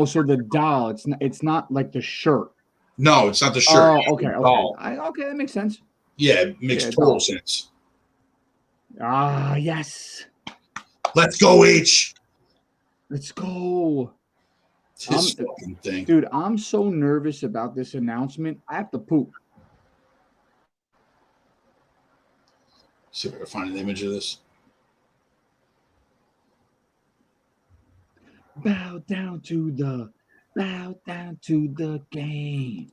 so the doll. It's not like the shirt. No, it's not the shirt. Oh, okay, okay. Okay, that makes sense. Yeah, it makes total sense. Ah, yes. Let's go, H. Let's go. This fucking thing. Dude, I'm so nervous about this announcement. I have to poop. See if I can find an image of this. Bow down to the game.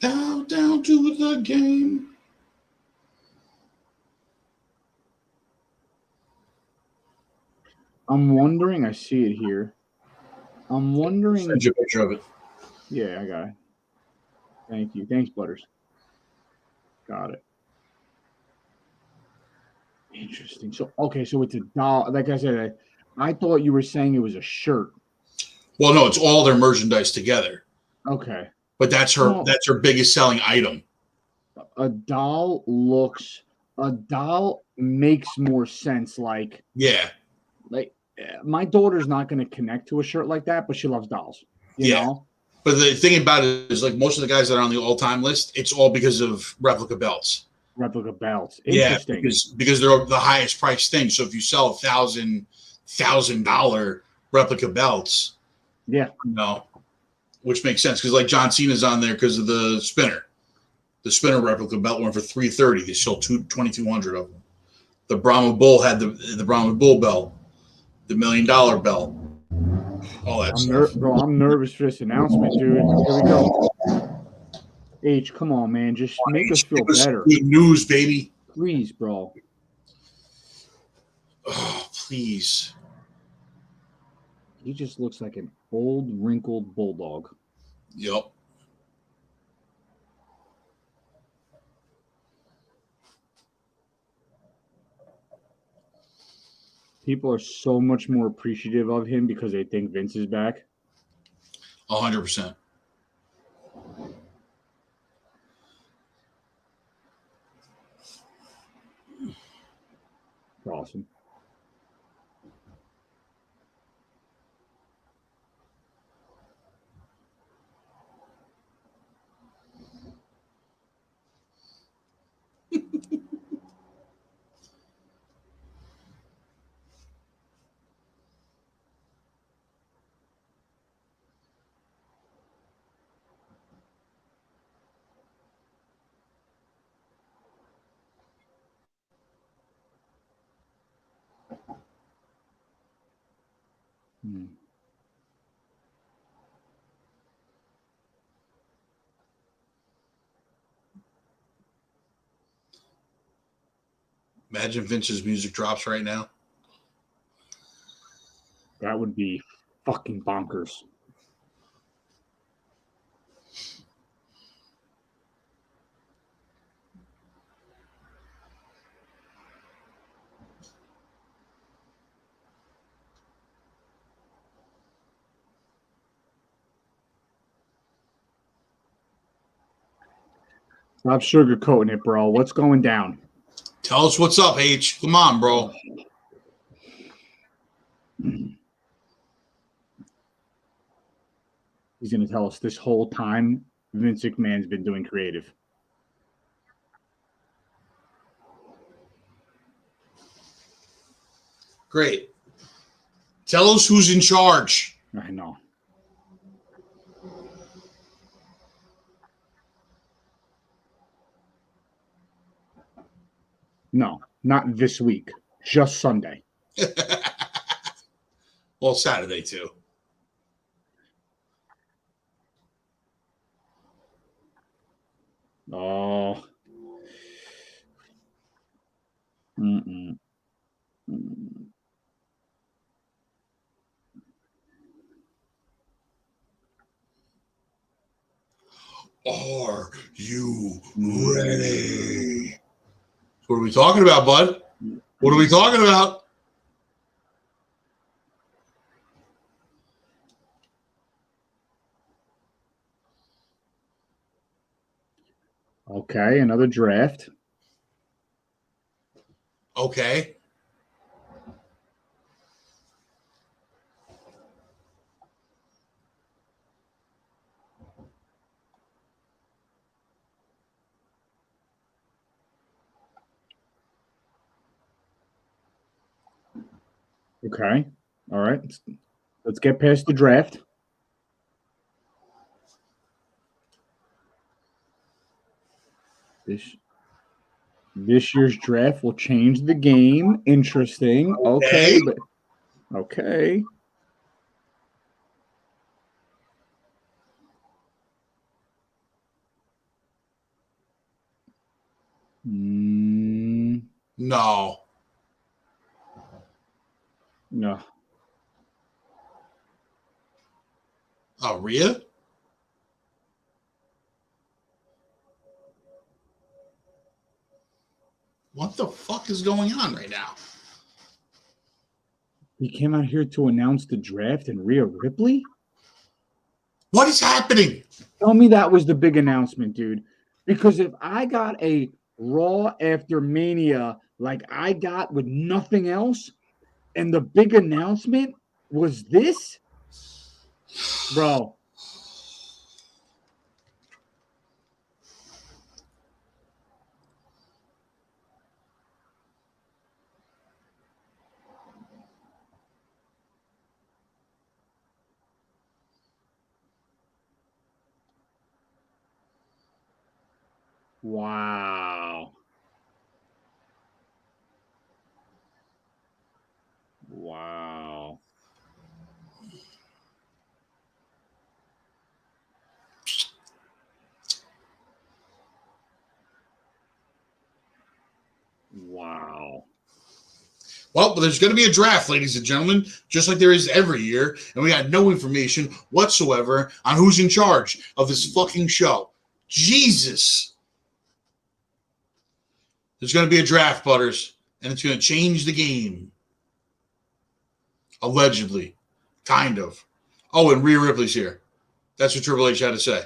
Bow down to the game. I'm wondering. I see it here. I'm wondering. Send you a picture of it. Yeah, I got it. Thank you. Thanks, Butters. Got it. Interesting. So it's a doll. Like I said, I thought you were saying it was a shirt. Well, no, it's all their merchandise together. Okay. But that's her biggest selling item. A doll makes more sense. Like my daughter's not going to connect to a shirt like that, but she loves dolls. You know? But the thing about it is, like, most of the guys that are on the all-time list, it's all because of replica belts. Interesting. Yeah, because they're the highest priced thing. So if you sell $1,000 replica belts, which makes sense, because like John Cena's on there because of the spinner. The spinner replica belt went for $330. They sold 2,200 of them. The Brahma Bull had the Brahma Bull belt, the $1 Million belt, all that stuff. Bro, I'm nervous for this announcement, dude. Here we go. H, come on, man. Just make us feel Give us better. good news, baby. Please, bro. Oh, please. He just looks like an old, wrinkled bulldog. Yep. People are so much more appreciative of him because they think Vince is back. 100%. Awesome. Hmm. Imagine Vince's music drops right now. That would be fucking bonkers. Stop sugarcoating it, bro. What's going down? Tell us what's up, H. Come on, bro. He's going to tell us this whole time Vince McMahon's been doing creative. Great. Tell us who's in charge. I know. No, not this week. Just Sunday. Well, Saturday, too. Oh. Mm-mm. Mm. Are you ready? What are we talking about, bud? What are we talking about? Okay, another draft. Okay. Okay. All right. Let's get past the draft. This year's draft will change the game. Interesting. Okay, but okay. No. No. Oh, Rhea? What the fuck is going on right now? He came out here to announce the draft and Rhea Ripley? What is happening? Tell me that was the big announcement, dude. Because if I got a Raw after Mania like I got with nothing else, and the big announcement was this, bro. Wow. Wow. Well, there's going to be a draft, ladies and gentlemen, just like there is every year, and we got no information whatsoever on who's in charge of this fucking show. Jesus. There's going to be a draft, Butters, and it's going to change the game. Allegedly. Kind of. Oh, and Rhea Ripley's here. That's what Triple H had to say.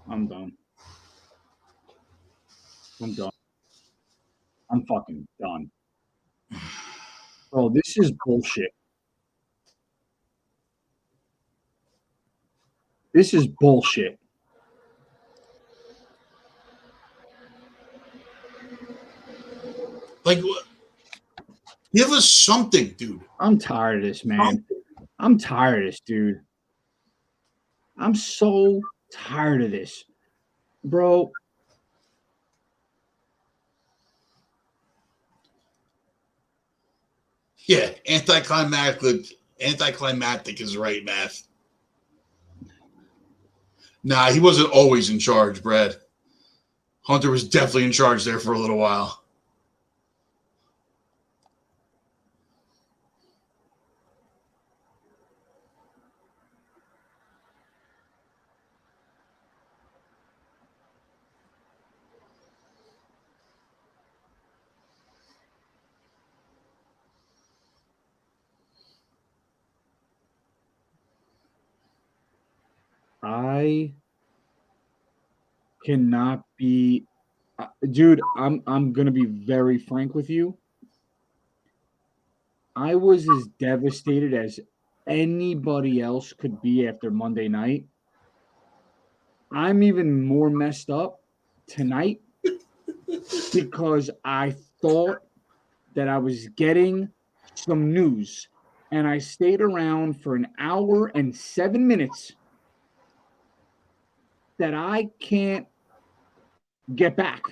I'm done. I'm fucking done. Bro, this is bullshit. This is bullshit. Like, give us something, dude. I'm tired of this, man. I'm tired of this, dude. I'm so tired of this. Bro. Yeah, anticlimactic is right, Matt. Nah, he wasn't always in charge, Brad. Hunter was definitely in charge there for a little while. I cannot be, dude. I'm gonna be very frank with you. I was as devastated as anybody else could be after Monday night. I'm even more messed up tonight because I thought that I was getting some news, and I stayed around for an hour and 7 minutes that I can't get back.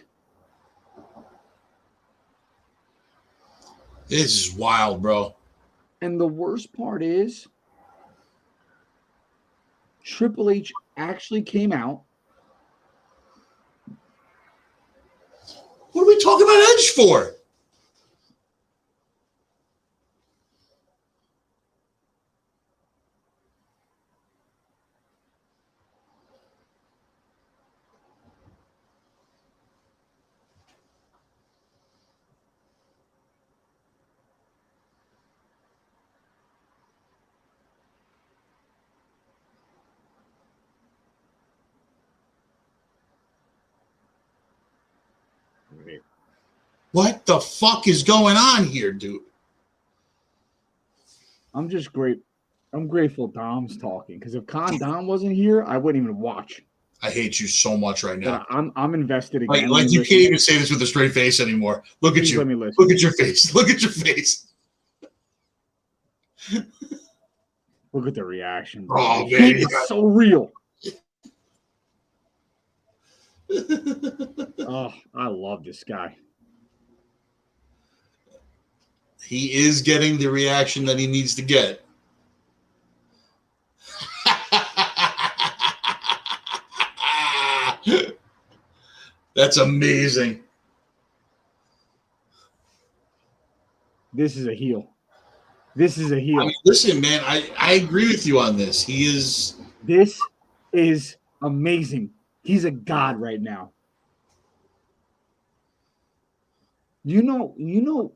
This is wild, bro. And the worst part is Triple H actually came out. What are we talking about Edge for? What the fuck is going on here, dude? I'm just great. I'm grateful Dom's talking, because if Dom wasn't here, I wouldn't even watch. I hate you so much right now. But I'm invested again. Like you can't even say this with a straight face anymore. Look at you. Let me listen. Look at your face. Look at your face. Look at the reaction. Oh, The man, hate is so real. Oh, I love this guy. He is getting the reaction that he needs to get. That's amazing. This is a heel. This is a heel. I mean, listen, man, I agree with you on this. He is. This is amazing. He's a god right now. You know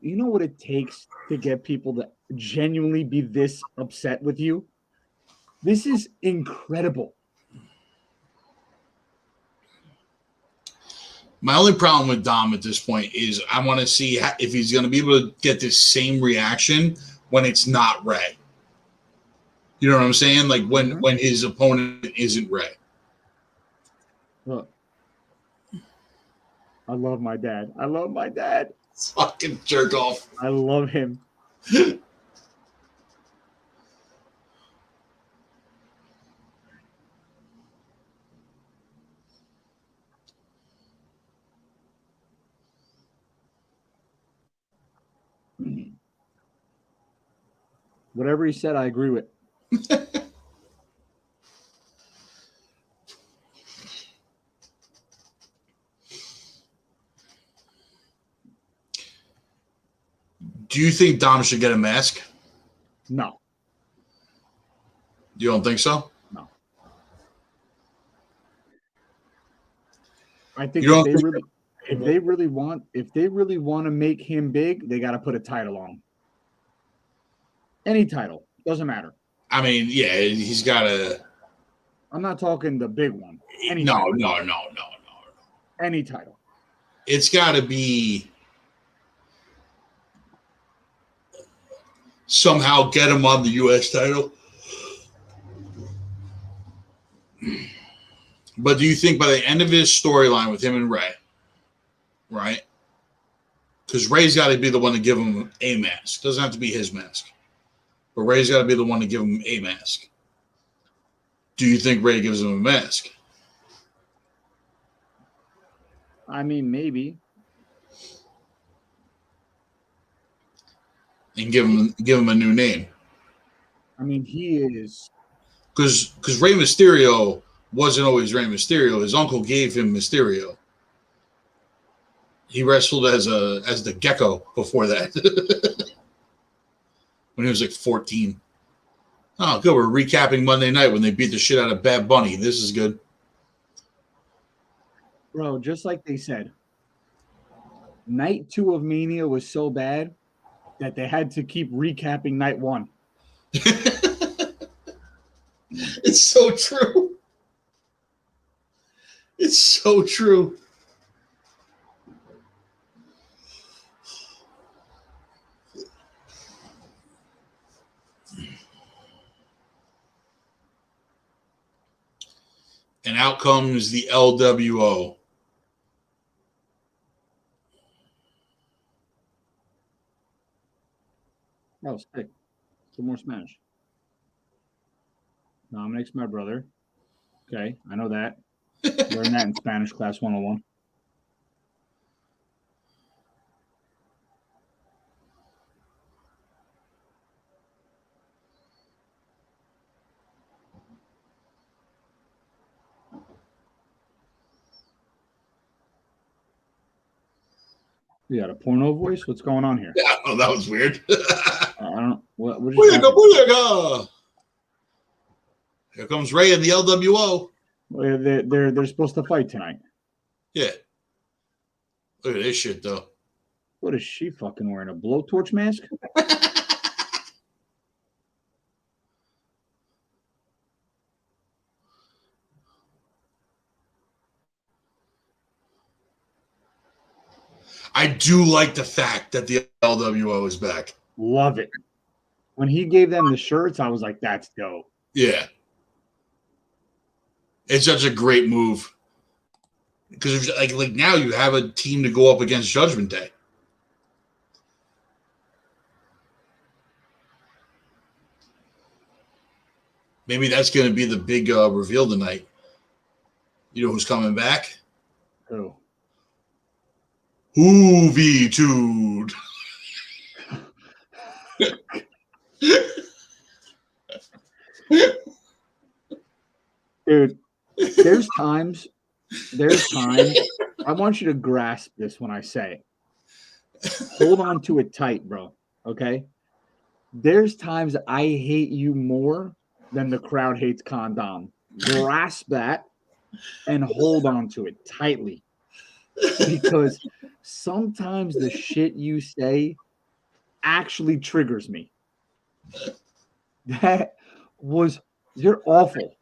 what it takes to get people to genuinely be this upset with you? This is incredible. My only problem with Dom at this point is I want to see if he's going to be able to get this same reaction when it's not Ray. You know what I'm saying? Like when his opponent isn't Ray. Look, I love my dad. I love my dad. Fucking jerk off. I love him. Whatever he said, I agree with. Do you think Dom should get a mask? No. You don't think so? No. I think You if don't they really want to make him big, they got to put a title on. Any title, doesn't matter. I mean, yeah, he's got to. I'm not talking the big one. Any No. Any title. It's got to be somehow get him on the U.S. title. But do you think by the end of his storyline with him and Ray, right? Because Ray's got to be the one to give him a mask. Doesn't have to be his mask. But Ray's got to be the one to give him a mask. Do you think Ray gives him a mask? I mean, maybe. And give him a new name. I mean, he is. Because Rey Mysterio wasn't always Rey Mysterio. His uncle gave him Mysterio. He wrestled as the Gecko before that. When he was like 14. Oh, good. We're recapping Monday night when they beat the shit out of Bad Bunny. This is good. Bro, just like they said, night 2 of Mania was so bad that they had to keep recapping night 1. It's so true. It's so true. And out comes the LWO. Oh, sick. Some more Spanish. Dominic's my brother. Okay, I know that. Learned that in Spanish class 101. You got a porno voice? What's going on here? Yeah, oh, that was weird. I don't know. What Booyaka, booyaka. Here comes Ray and the LWO. Well, they're supposed to fight tonight. Yeah. Look at this shit, though. What is she fucking wearing? A blowtorch mask? I do like the fact that the LWO is back. Love it. When he gave them the shirts, I was like, that's dope. Yeah. It's such a great move. Because like now you have a team to go up against Judgment Day. Maybe that's going to be the big reveal tonight. You know who's coming back? Who? Hoovitude. Dude, there's times, I want you to grasp this when I say it. Hold on to it tight, bro. Okay? There's times I hate you more than the crowd hates Condom. Grasp that and hold on to it tightly. Because sometimes the shit you say actually triggers me. You're awful.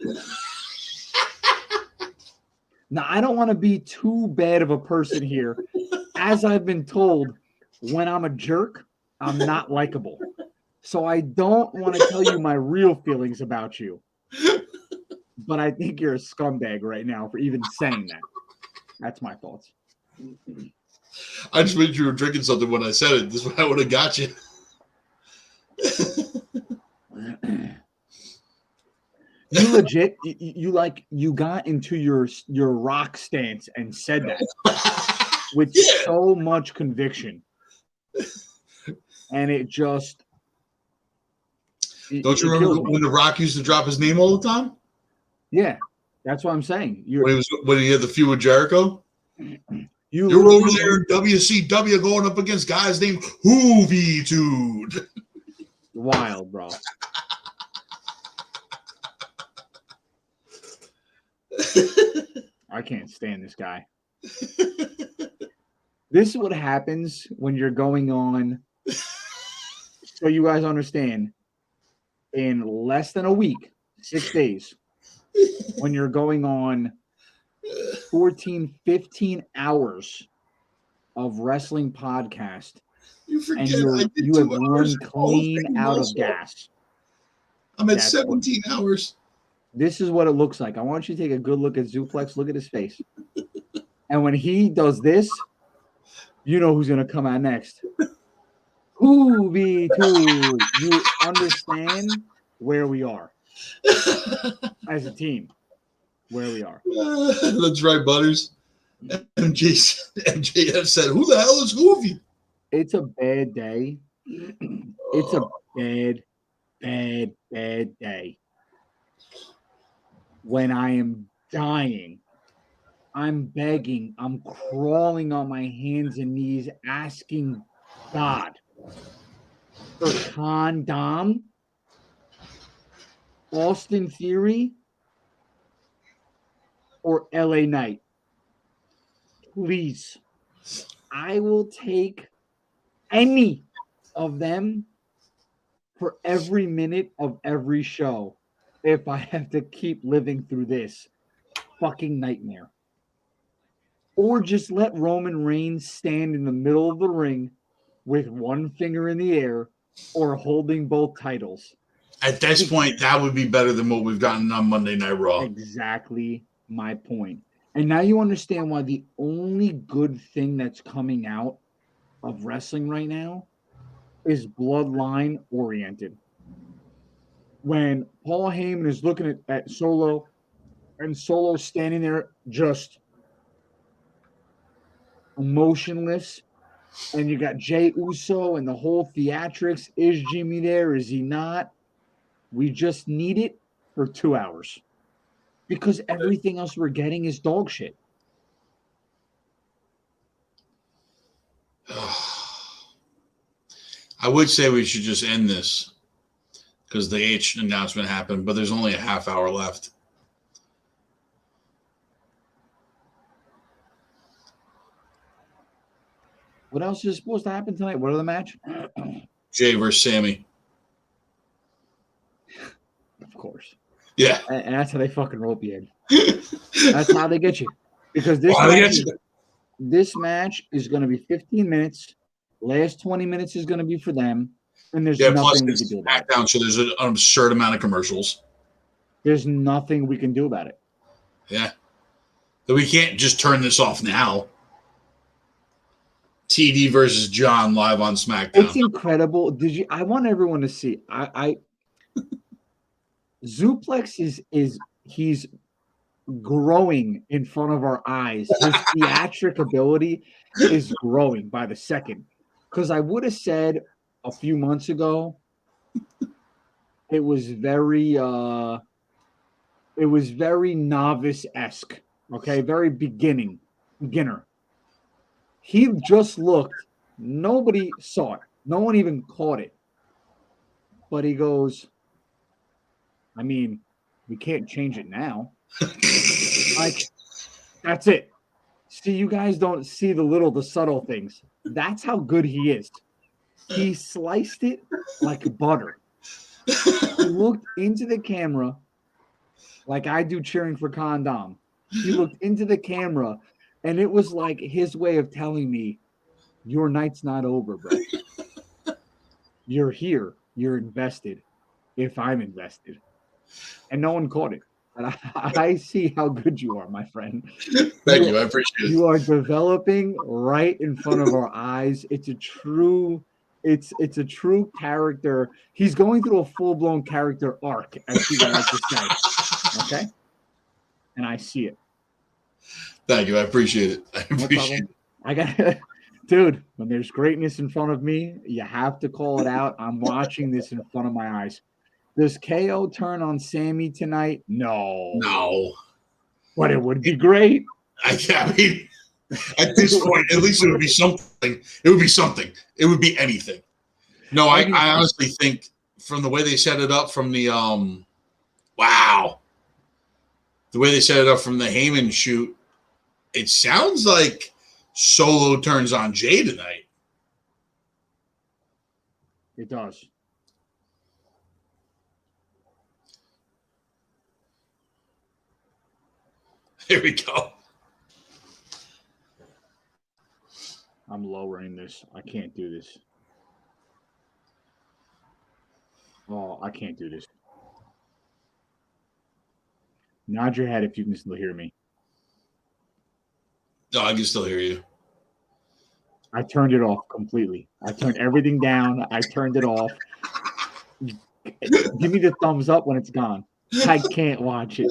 Now, I don't want to be too bad of a person here. As I've been told, when I'm a jerk, I'm not likable. So I don't want to tell you my real feelings about you. But I think you're a scumbag right now for even saying that. That's my thoughts. I just wish you were drinking something when I said it. This is what I would have got you. You legit, you got into your rock stance and said that with so much conviction, and it just. Don't you remember when The Rock used to drop his name all the time? Yeah, that's what I'm saying. When he had the feud with Jericho. You're over there in WCW going up against guys named Hoovitude. Wild, bro. I can't stand this guy. This is what happens when you're going on. So you guys understand, in less than a week, 6 days, when you're going on 14, 15 hours of wrestling podcast, You forget and I did you 2 have hours run clean out of also. gas. I'm at That's 17 hours. This is what it looks like. I want you to take a good look at Zuplex. Look at his face. And when he does this, you know who's going to come out next. Hoovitude. You understand where we are as a team. Where we are. That's right, Butters. MJF said, "Who the hell is Hoovy?" It's a bad day. It's a bad day. When I am dying, I'm begging, I'm crawling on my hands and knees, asking God for Condom, Austin Theory, or LA Knight. Please, I will take any of them for every minute of every show if I have to keep living through this fucking nightmare. Or just let Roman Reigns stand in the middle of the ring with one finger in the air or holding both titles. At this point, that would be better than what we've gotten on Monday Night Raw. Exactly my point. And now you understand why the only good thing that's coming out of wrestling right now is bloodline oriented. When Paul Heyman is looking at Solo and Solo standing there just emotionless, and you got Jey Uso and the whole theatrics. Is Jimmy there? Is he not? We just need it for 2 hours because everything else we're getting is dog shit. I would say we should just end this because the H announcement happened, but there's only a half hour left. What else is supposed to happen tonight? What other match? Jay versus Sammy. Of course. Yeah. And that's how they fucking rope you in. That's how they get you. Because this match is going to be 15 minutes. Last 20 minutes is going to be for them. And there's nothing we can do about it. So there's an absurd amount of commercials. There's nothing we can do about it. Yeah. So we can't just turn this off now. TD versus John live on SmackDown. It's incredible. I want everyone to see. Zuplex he's growing in front of our eyes. His theatric ability is growing by the second. Because I would have said a few months ago, it was very novice-esque. Okay, very beginner. He just looked. Nobody saw it. No one even caught it. But he goes, I mean, we can't change it now. Like, that's it. See, you guys don't see the subtle things. That's how good he is. He sliced it like butter. He looked into the camera like I do cheering for Condom. He looked into the camera, and it was like his way of telling me, your night's not over, bro. You're here. You're invested if I'm invested. And no one caught it. And I see how good you are, my friend. Thank you. I appreciate it. You are developing right in front of our eyes. It's a true character. He's going through a full-blown character arc, as people like to say. Okay? And I see it. Thank you. I appreciate it. I got dude, when there's greatness in front of me, you have to call it out. I'm watching this in front of my eyes. Does KO turn on Sammy tonight? No. No. But it would be great. I mean, At this point, at least it would be something. It would be something. It would be anything. No, I honestly think from the way they set it up from the the way they set it up from the Heyman shoot, it sounds like Solo turns on Jay tonight. It does. Here we go. I'm lowering this. I can't do this. Oh, I can't do this. Nod your head if you can still hear me. No, I can still hear you. I turned it off completely. I turned everything down. I turned it off. Give me the thumbs up when it's gone. I can't watch it.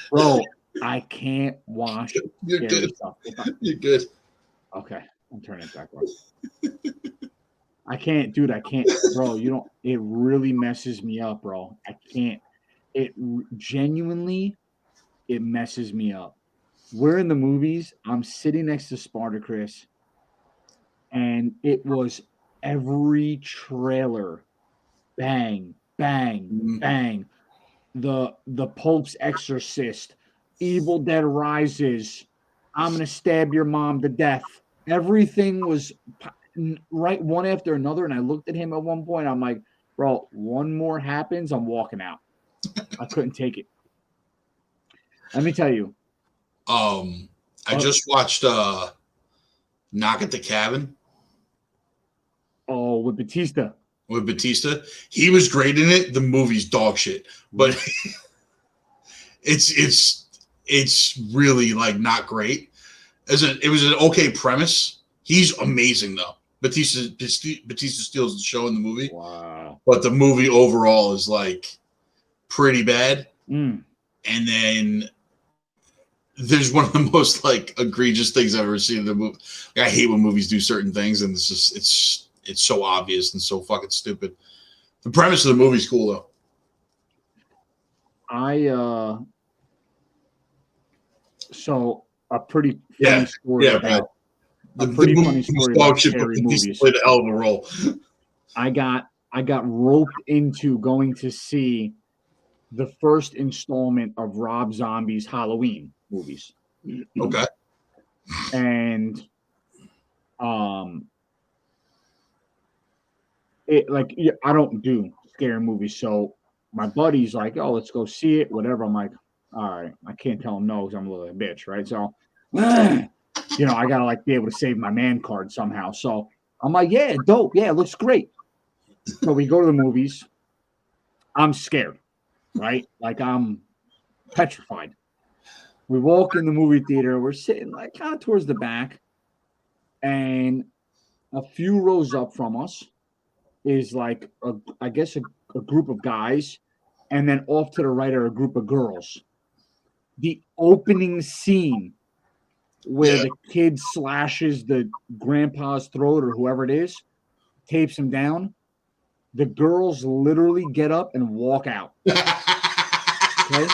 Bro, I can't watch it. You're good. Stuff. You're good. Okay. I'm turning it back on. I can't, dude. I can't, bro. You don't. It really messes me up, bro. I can't. It genuinely, it messes me up. We're in the movies. I'm sitting next to Spartacus, and it was every trailer, bang, bang, bang. The Pope's Exorcist, Evil Dead Rises. I'm gonna stab your mom to death. Everything was right one after another, and I looked at him at one point. I'm like, bro, one more happens, I'm walking out. I couldn't take it. Let me tell you. I just watched Knock at the Cabin. Oh, with Batista. With Batista. He was great in it. The movie's dog shit. But it's really like not great. It was an okay premise. He's amazing though. Batista steals the show in the movie. Wow. But the movie overall is like pretty bad. Mm. And then there's one of the most like egregious things I've ever seen in the movie. Like, I hate when movies do certain things, and it's just it's so obvious and so fucking stupid. The premise of the movie's cool though. So a pretty funny story about the funny story about scary movies. Played a hell of a role. I got roped into going to see the first installment of Rob Zombie's Halloween movies. Okay. And I don't do scary movies, so my buddy's like, "Oh, let's go see it." Whatever. I'm like, "All right." I can't tell him no because I'm a little bitch, right? So, I gotta like be able to save my man card somehow. So I'm like, "Yeah, dope. Yeah, it looks great." So we go to the movies. I'm scared, right? Like I'm petrified. We walk in the movie theater. We're sitting like kind of towards the back, and a few rows up from us is like I guess a group of guys, and then off to the right are a group of girls. The opening scene where the kid slashes the grandpa's throat or whoever it is, tapes him down. The girls literally get up and walk out. Okay.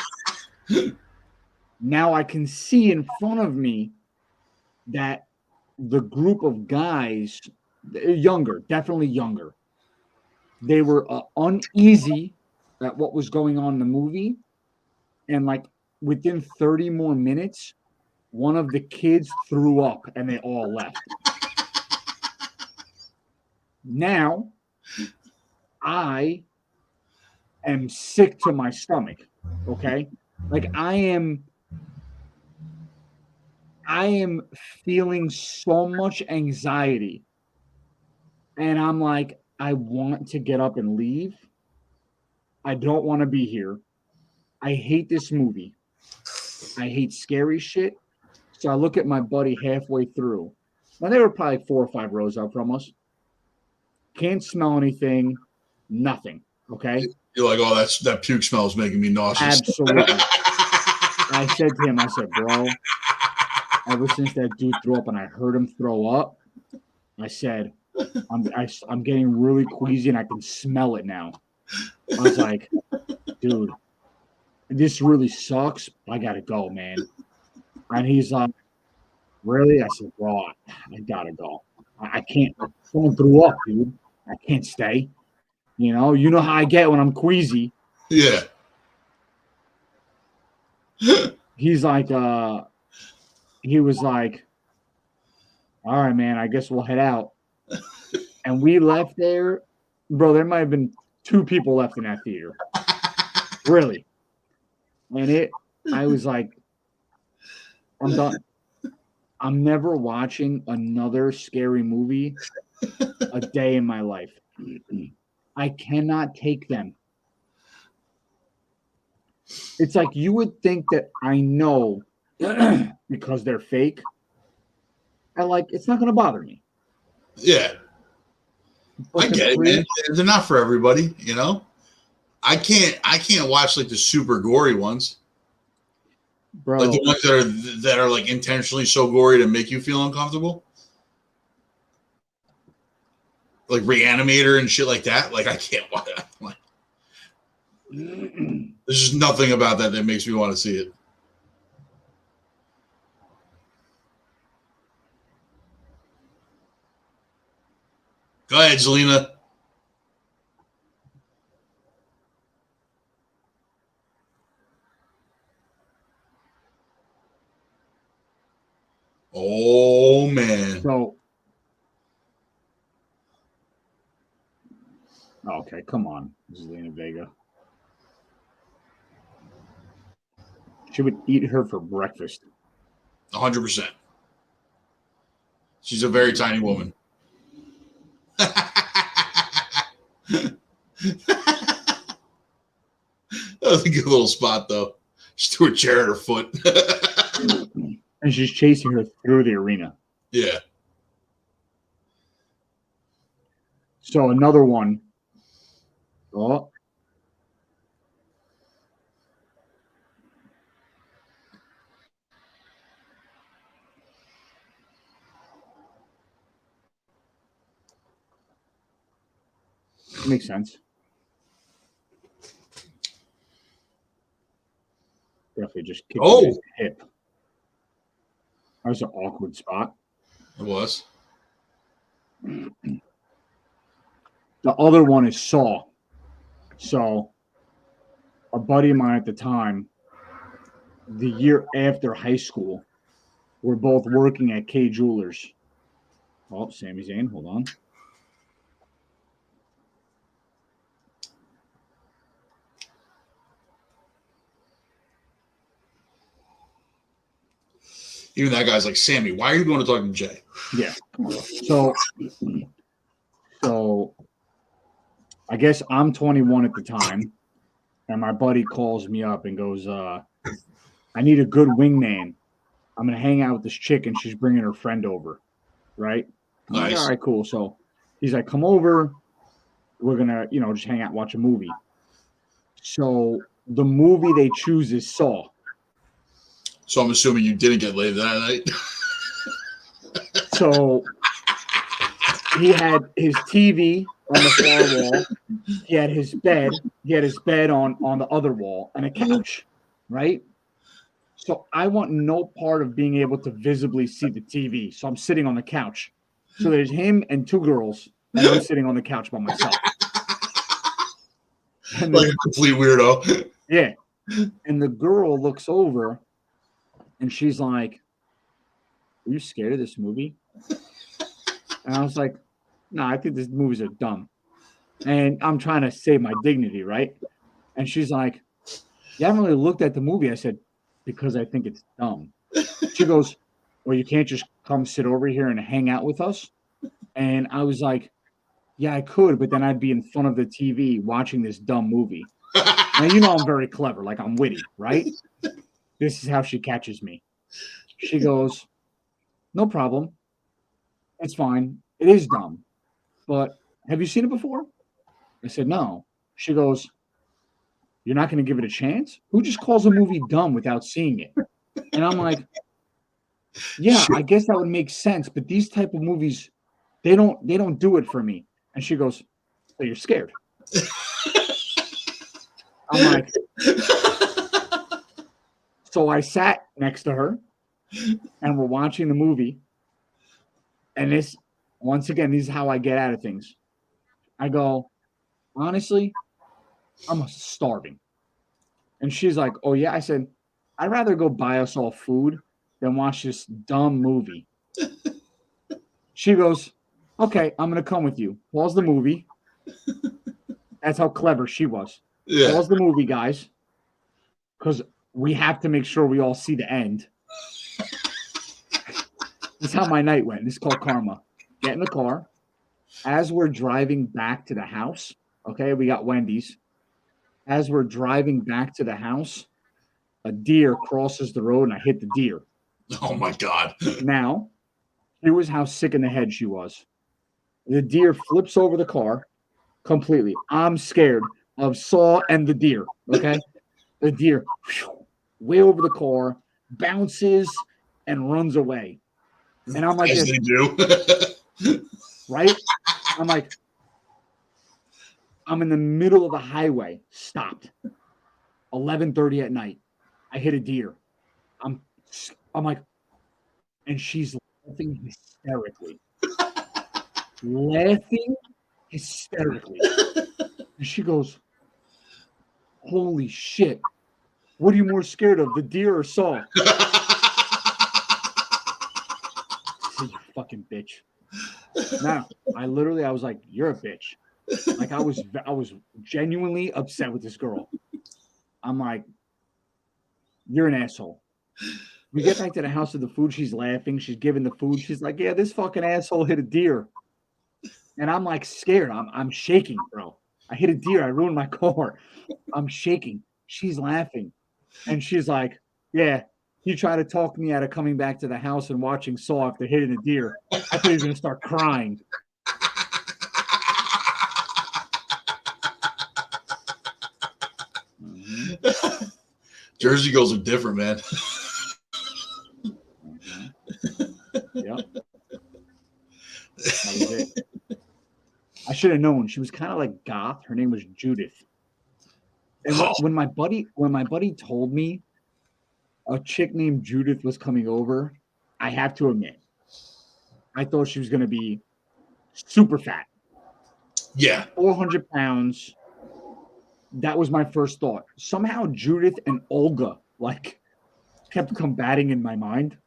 Now I can see in front of me that the group of guys, younger, definitely younger, they were uneasy at what was going on in the movie. And like within 30 more minutes, one of the kids threw up and they all left. Now, I am sick to my stomach, okay? Like I am feeling so much anxiety. And I'm like, I want to get up and leave. I don't want to be here. I hate this movie. I hate scary shit. So I look at my buddy halfway through. Now they were probably 4 or 5 rows up from us. Can't smell anything. Nothing. Okay. You're like, oh, that puke smell is making me nauseous. Absolutely. I said to him, I said, bro, ever since that dude threw up and I heard him throw up, I said, I'm getting really queasy and I can smell it now. I was like, dude, this really sucks. I gotta go, man. And he's like, really? I said, bro, I gotta go. I can't. Someone threw up, dude. I can't stay. You know how I get when I'm queasy. Yeah. He's like, he was like, all right, man, I guess we'll head out. And we left there, bro. There might have been 2 people left in that theater, really. And I was like, I'm done. I'm never watching another scary movie a day in my life. I cannot take them. It's like you would think that I know because they're fake. It's not going to bother me. Yeah. But I get it, man. They're not for everybody, I can't watch like the super gory ones. Bro, like the ones that are like intentionally so gory to make you feel uncomfortable. Like Reanimator and shit like that. Like I can't watch that. Like, there's just nothing about that makes me want to see it. Go ahead, Zelina. Oh man. So okay, come on, Zelina Vega. She would eat her for breakfast. 100%. She's a very tiny woman. That was a good little spot, though. She threw a chair at her foot. And she's chasing her through the arena. Yeah. So another one. Oh. Makes sense. Definitely just kicked his hip. That was an awkward spot. It was. The other one is Saw. So a buddy of mine at the time, the year after high school, we're both working at K Jewelers. Oh, Sami Zayn, hold on. Even that guy's like, Sammy, why are you going to talk to Jay? Yeah. So I guess I'm 21 at the time, and my buddy calls me up and goes, I need a good wingman. I'm going to hang out with this chick, and she's bringing her friend over, right? Nice. Like, all right, cool. So he's like, come over. We're going to, just hang out, watch a movie. So the movie they choose is Saw. So I'm assuming you didn't get laid that night. So he had his TV on the far wall. He had his bed. He had his bed on the other wall and a couch, right? So I want no part of being able to visibly see the TV. So I'm sitting on the couch. So there's him and 2 girls, and I'm sitting on the couch by myself. And like a complete weirdo. Yeah. And the girl looks over, and she's like, "Are you scared of this movie?" And I was like, "No, I think these movies are dumb." And I'm trying to save my dignity, right? And she's like, "You haven't really looked at the movie." I said, "Because I think it's dumb." She goes, "Well, you can't just come sit over here and hang out with us?" And I was like, "Yeah, I could, but then I'd be in front of the TV watching this dumb movie." Now, I'm very clever, like I'm witty, right? This is how she catches me. She goes, "No problem. It's fine. It is dumb. But have you seen it before?" I said, "No." She goes, "You're not going to give it a chance? Who just calls a movie dumb without seeing it?" And I'm like, "Yeah, I guess that would make sense. But these type of movies, they don't do it for me." And she goes, "So you're scared?" I'm like, so I sat next to her. and we're watching the movie. And this, once again, this is how I get out of things. I go, honestly, I'm starving. And she's like, oh, yeah. I said, I'd rather go buy us all food than watch this dumb movie. She goes, okay, I'm going to come with you. Pause the movie. That's how clever she was. Yeah. Pause the movie, guys, because we have to make sure we all see the end. This is how my night went. This is called karma. Get in the car. As we're driving back to the house, okay, we got Wendy's. As we're driving back to the house, a deer crosses the road and I hit the deer. Oh my God. Now, here was how sick in the head she was. The deer flips over the car completely. I'm scared of Saw and the deer, okay? The deer way over the car, bounces, and runs away. And I'm like, As this, they do. right? I'm like, I'm in the middle of the highway, stopped. 11:30 at night. I hit a deer. I'm like, and she's laughing hysterically. Laughing hysterically. And she goes, holy shit. What are you more scared of, the deer or Saw? I said, you fucking bitch. Now, I was like, you're a bitch. Like I was genuinely upset with this girl. I'm like, you're an asshole. We get back to the house with the food. She's laughing. She's giving the food. She's like, yeah, this fucking asshole hit a deer. And I'm like scared. I'm shaking, bro. I hit a deer. I ruined my car. I'm shaking. She's laughing. And she's like, yeah, you try to talk me out of coming back to the house and watching Saw after hitting a deer. I thought he was going to start crying. Mm-hmm. Jersey girls are different, man. Yep. That was it. I should have known. She was kind of like goth. Her name was Judith. And when my buddy told me a chick named Judith was coming over, I have to admit, I thought she was going to be super fat. Yeah. 400 pounds. That was my first thought. Somehow Judith and Olga kept combating in my mind.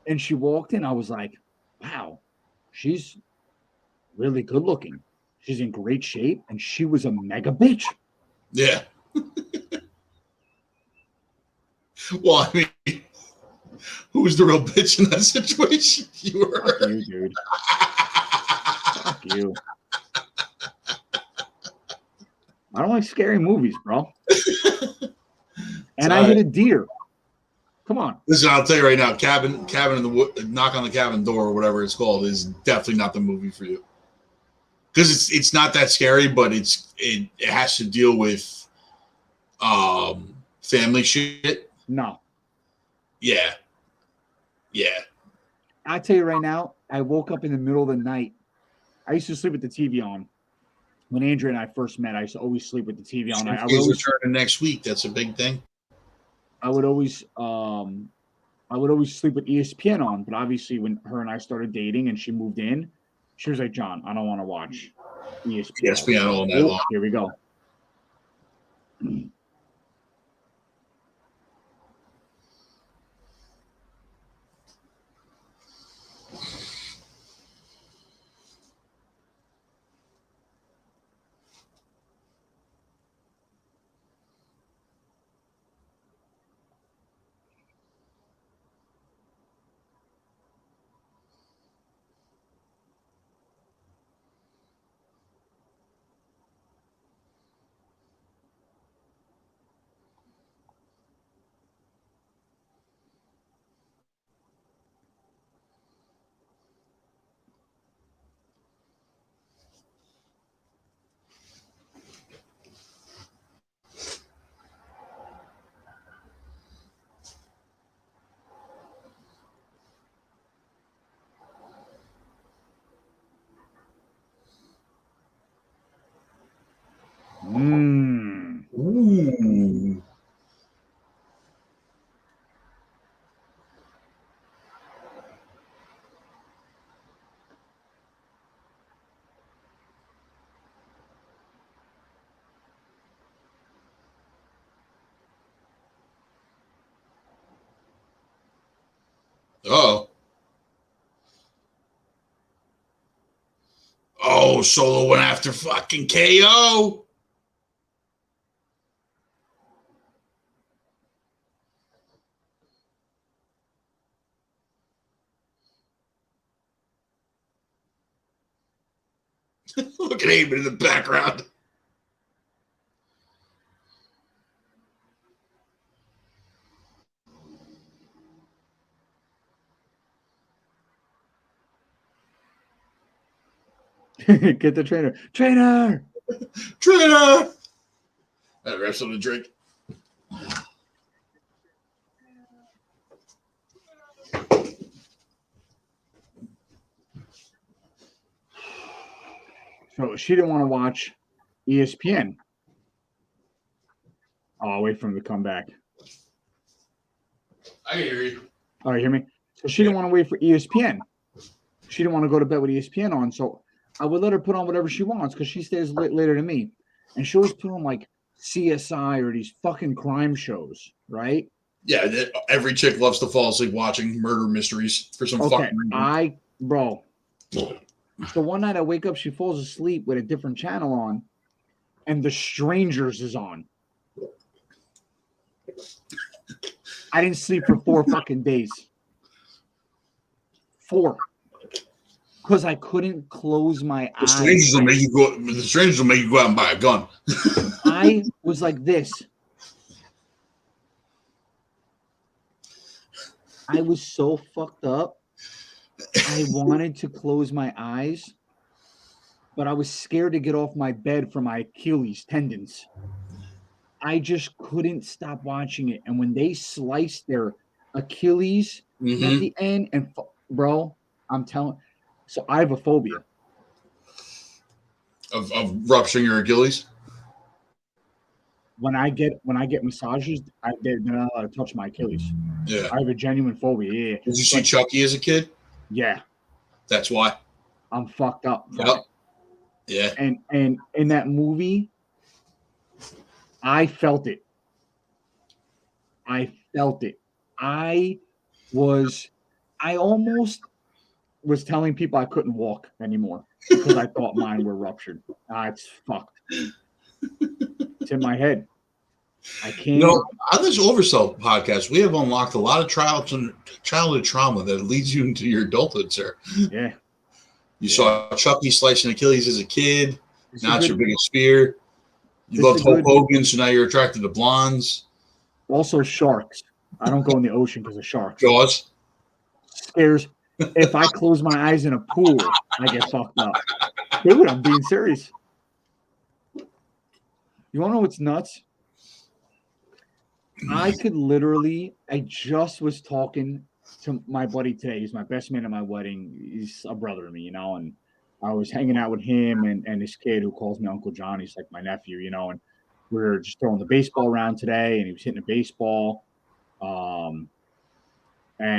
And she walked in. I was like, wow, she's really good looking. She's in great shape. And she was a mega bitch. Yeah. Well, I mean, who was the real bitch in that situation? You were. Fuck you, dude. Fuck you. I don't like scary movies, bro. And I hit a deer. Come on. Listen, I'll tell you right now, cabin in the wood, knock on the cabin door or whatever it's called is definitely not the movie for you. Because it's not that scary, but it has to deal with family shit. No. Yeah. I tell you right now, I woke up in the middle of the night. I used to sleep with the TV on. When Andrea and I first met, I used to always sleep with the TV on. I would always returning next week. That's a big thing. I would always sleep with ESPN on, but obviously when her and I started dating and she moved in, she was like, John, I don't want to watch ESPN all night long. Here we go. Ooh. Oh. Oh, Solo went after fucking KO. Look at Heyman in the background. Get the trainer. Trainer! Trainer! I grab something to drink. So she didn't want to watch ESPN. Oh, I'll wait for him to come back. I hear you. Oh, you hear me? So she didn't want to wait for ESPN. She didn't want to go to bed with ESPN on. So I would let her put on whatever she wants because she stays later than me. And she always put on like CSI or these fucking crime shows, right? Yeah, every chick loves to fall asleep watching murder mysteries for some fucking reason. Bro. So one night I wake up, she falls asleep with a different channel on, and The Strangers is on. I didn't sleep for 4 fucking days. 4. Because I couldn't close my eyes. The strangers will make you go out and buy a gun. I was like this. I was so fucked up. I wanted to close my eyes, but I was scared to get off my bed for my Achilles tendons. I just couldn't stop watching it. And when they sliced their Achilles at the end, and bro, I'm telling, so I have a phobia of rupturing your Achilles. When I get massages, they're not allowed to touch my Achilles. Yeah, I have a genuine phobia. Yeah. Did you see Chucky as a kid? Yeah, that's why. I'm fucked up. Yep. Yeah. And in that movie, I felt it. I almost was telling people I couldn't walk anymore because I thought mine were ruptured. It's fucked. It's in my head. I can't. You know, on this Oversell podcast, we have unlocked a lot of childhood trauma that leads you into your adulthood, sir. Yeah. You saw Chucky slicing Achilles as a kid. Now it's your biggest fear. You loved Hulk Hogan, so now you're attracted to blondes. Also, sharks. I don't go in the ocean because of sharks. Jaws. Scares. If I close my eyes in a pool, I get fucked up. Dude, I'm being serious. You want to know what's nuts? I just was talking to my buddy today. He's my best man at my wedding. He's a brother to me, and I was hanging out with him and this kid who calls me Uncle John. He's like my nephew, and we were just throwing the baseball around today, and he was hitting a baseball. And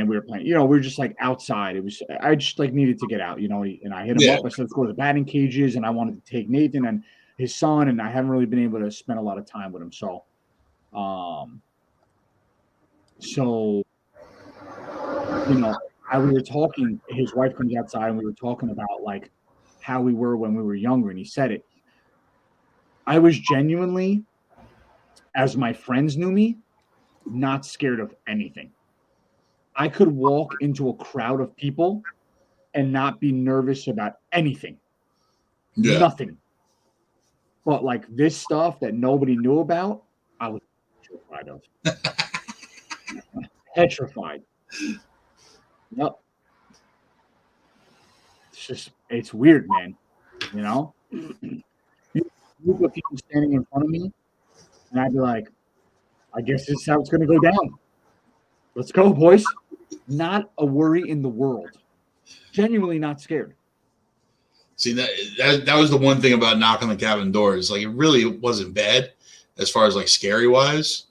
we were playing, we were just like outside. I just like needed to get out, and I hit him up. I said, let's go to the batting cages, and I wanted to take Nathan and his son, and I haven't really been able to spend a lot of time with him. So, we were talking, his wife comes outside and we were talking about like how we were when we were younger. And he said it, I was genuinely, as my friends knew me, not scared of anything. I could walk into a crowd of people and not be nervous about anything. Yeah. Nothing. But like this stuff that nobody knew about, I was petrified of. Petrified. Yep. It's weird, man. You put people standing in front of me, and I'd be like, I guess this is how it's going to go down. Let's go, boys. Not a worry in the world. Genuinely not scared. See, that was the one thing about Knock on the Cabin Doors. Like, it really wasn't bad as far as like scary wise.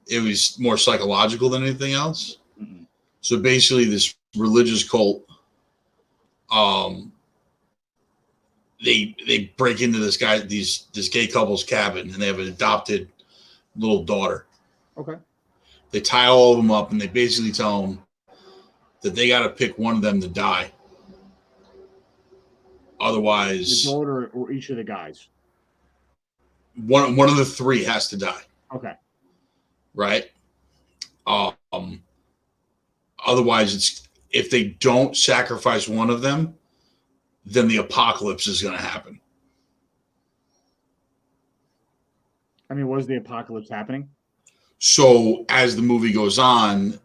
It was more psychological than anything else. Mm-hmm. So basically, this religious cult, they break into this gay couple's cabin, and they have an adopted little daughter. Okay. They tie all of them up, and they basically tell them, that they got to pick one of them to die. Otherwise, The daughter or each of the guys. one of the three has to die. Okay. Right. Otherwise, it's if they don't sacrifice one of them, then the apocalypse is going to happen. I mean, was the apocalypse happening? So as the movie goes on,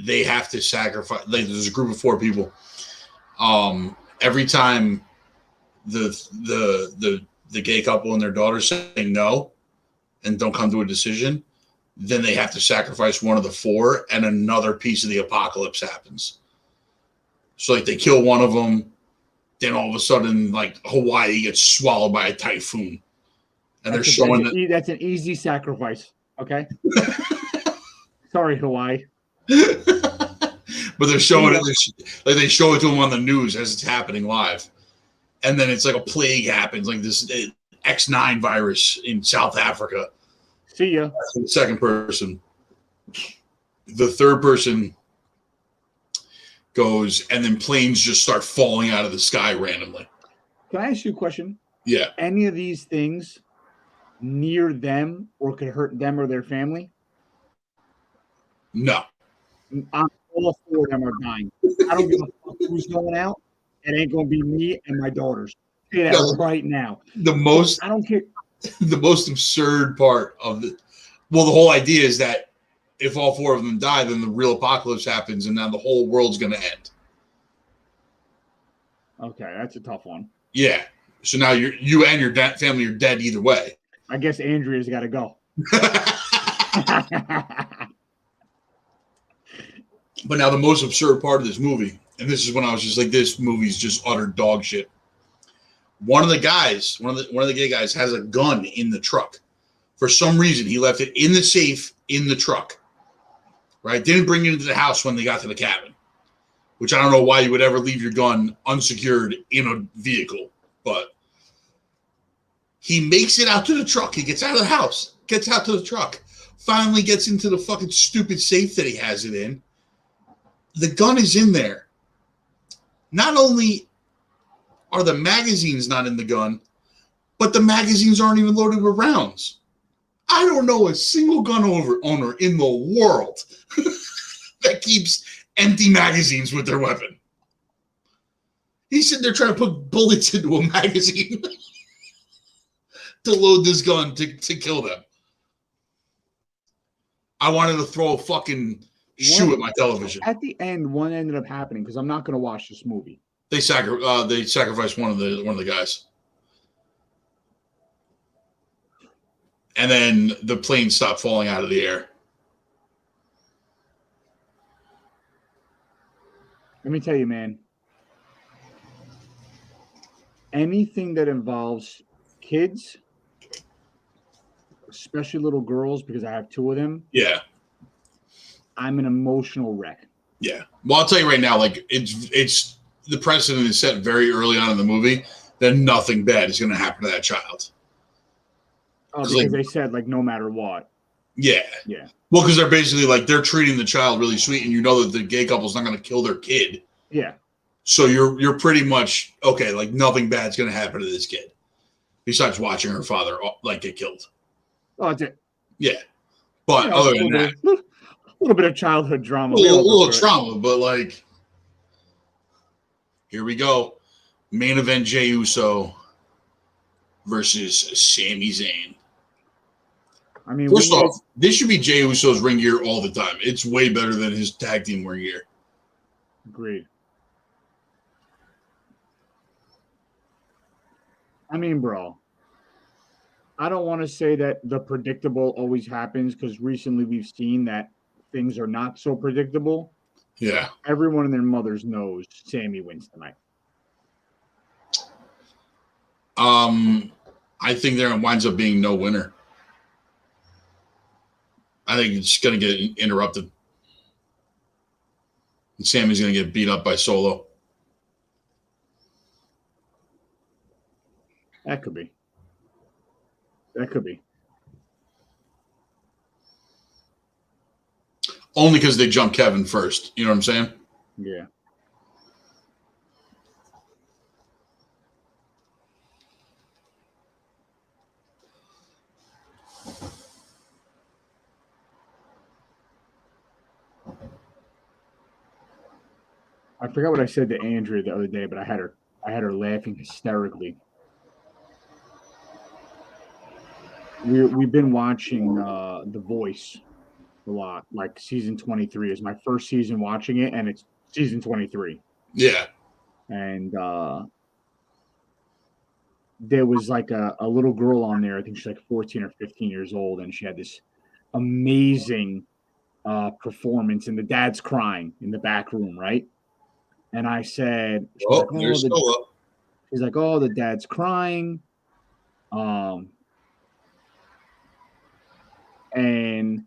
they have to sacrifice. Like, there's a group of 4 people. Every time the gay couple and their daughter say no and don't come to a decision, then they have to sacrifice one of the 4, and another piece of the apocalypse happens. So like they kill one of them, then all of a sudden like Hawaii gets swallowed by a typhoon, and they're showing that that's an easy sacrifice. Okay. Sorry, Hawaii. But they're showing it like they show it to them on the news as it's happening live, and then it's like a plague happens, like this X9 virus in South Africa. See ya. That's the second person. The third person goes, and then planes just start falling out of the sky randomly. Can I ask you a question? Yeah. Any of these things near them or could hurt them or their family? No. All 4 of them are dying. I don't give a fuck who's going out. It ain't going to be me and my daughters. Say that right now. I don't care. The most absurd part of the whole idea is that if all 4 of them die, then the real apocalypse happens, and now the whole world's going to end. Okay, that's a tough one. Yeah. So now you and your family are dead either way. I guess Andrea's got to go. But now the most absurd part of this movie, and this is when I was just like, this movie's just utter dog shit. One of the guys, one of the gay guys, has a gun in the truck. For some reason, he left it in the safe in the truck. Right? Didn't bring it into the house when they got to the cabin. Which I don't know why you would ever leave your gun unsecured in a vehicle. But he makes it out to the truck. He gets out of the house, gets out to the truck, finally gets into the fucking stupid safe that he has it in. The gun is in there. Not only are the magazines not in the gun, but the magazines aren't even loaded with rounds. I don't know a single gun owner in the world that keeps empty magazines with their weapon. He's sitting there trying to put bullets into a magazine to load this gun to kill them. I wanted to throw a fucking shoe at my television. At the end, one ended up happening because I'm not going to watch this movie. They sacrificed one of the guys, and then the plane stopped falling out of the air. Let me tell you, man. Anything that involves kids, especially little girls, because I have 2 of them. Yeah. I'm an emotional wreck. Yeah. Well, I'll tell you right now, like it's the precedent is set very early on in the movie that nothing bad is going to happen to that child. Oh, because they said like no matter what. Yeah. Yeah. Well, because they're basically like they're treating the child really sweet, and you know that the gay couple's not going to kill their kid. Yeah. So you're pretty much okay. Like nothing bad's going to happen to this kid, besides watching her father like get killed. Oh, that's it. Yeah. But other than that, a little bit of childhood drama. A little trauma, but like, here we go. Main event: Jey Uso versus Sami Zayn. I mean, first off, this should be Jey Uso's ring gear all the time. It's way better than his tag team ring gear. Agreed. I mean, bro, I don't want to say that the predictable always happens because recently we've seen that things are not so predictable. Yeah. Everyone and their mothers knows Sammy wins tonight. I think there winds up being no winner. I think it's going to get interrupted. And Sammy's going to get beat up by Solo. That could be. That could be. Only because they jumped Kevin first. You know what I'm saying? Yeah. I forgot what I said to Andrea the other day, but I had her laughing hysterically. We've been watching The Voice a lot. Like season 23 is my first season watching it, and it's season 23. Yeah. And there was like a little girl on there. I think she's like 14 or 15 years old, and she had this amazing performance, and the dad's crying in the back room, right? And I said, she's Oh, like, there's Solo. she's like, oh, the dad's crying. And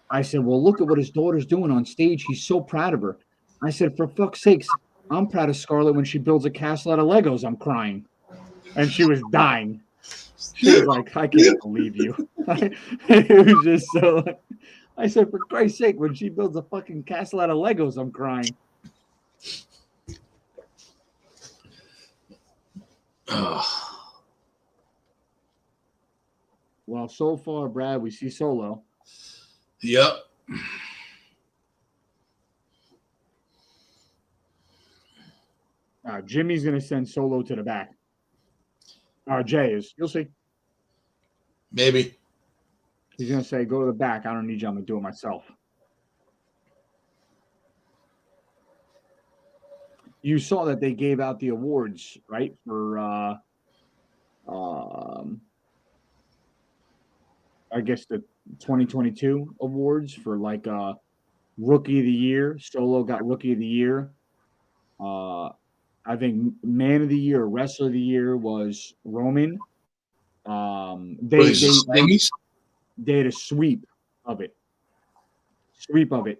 I said, well, look at what his daughter's doing on stage. He's so proud of her. I said, for fuck's sakes, I'm proud of Scarlett when she builds a castle out of Legos. I'm crying. And she was dying. She was like, I can't believe you. It was just so. I said, for Christ's sake, when she builds a fucking castle out of Legos, I'm crying. Well, so far, Brad, we see Solo. Yep. Jimmy's going to send Solo to the back. Jay is. You'll see. Maybe. He's going to say, go to the back. I don't need you. I'm going to do it myself. You saw that they gave out the awards, right? For, I guess, the 2022 awards for like Rookie of the Year. Solo got Rookie of the Year. I think Man of the Year, Wrestler of the Year was Roman. They had a sweep of it.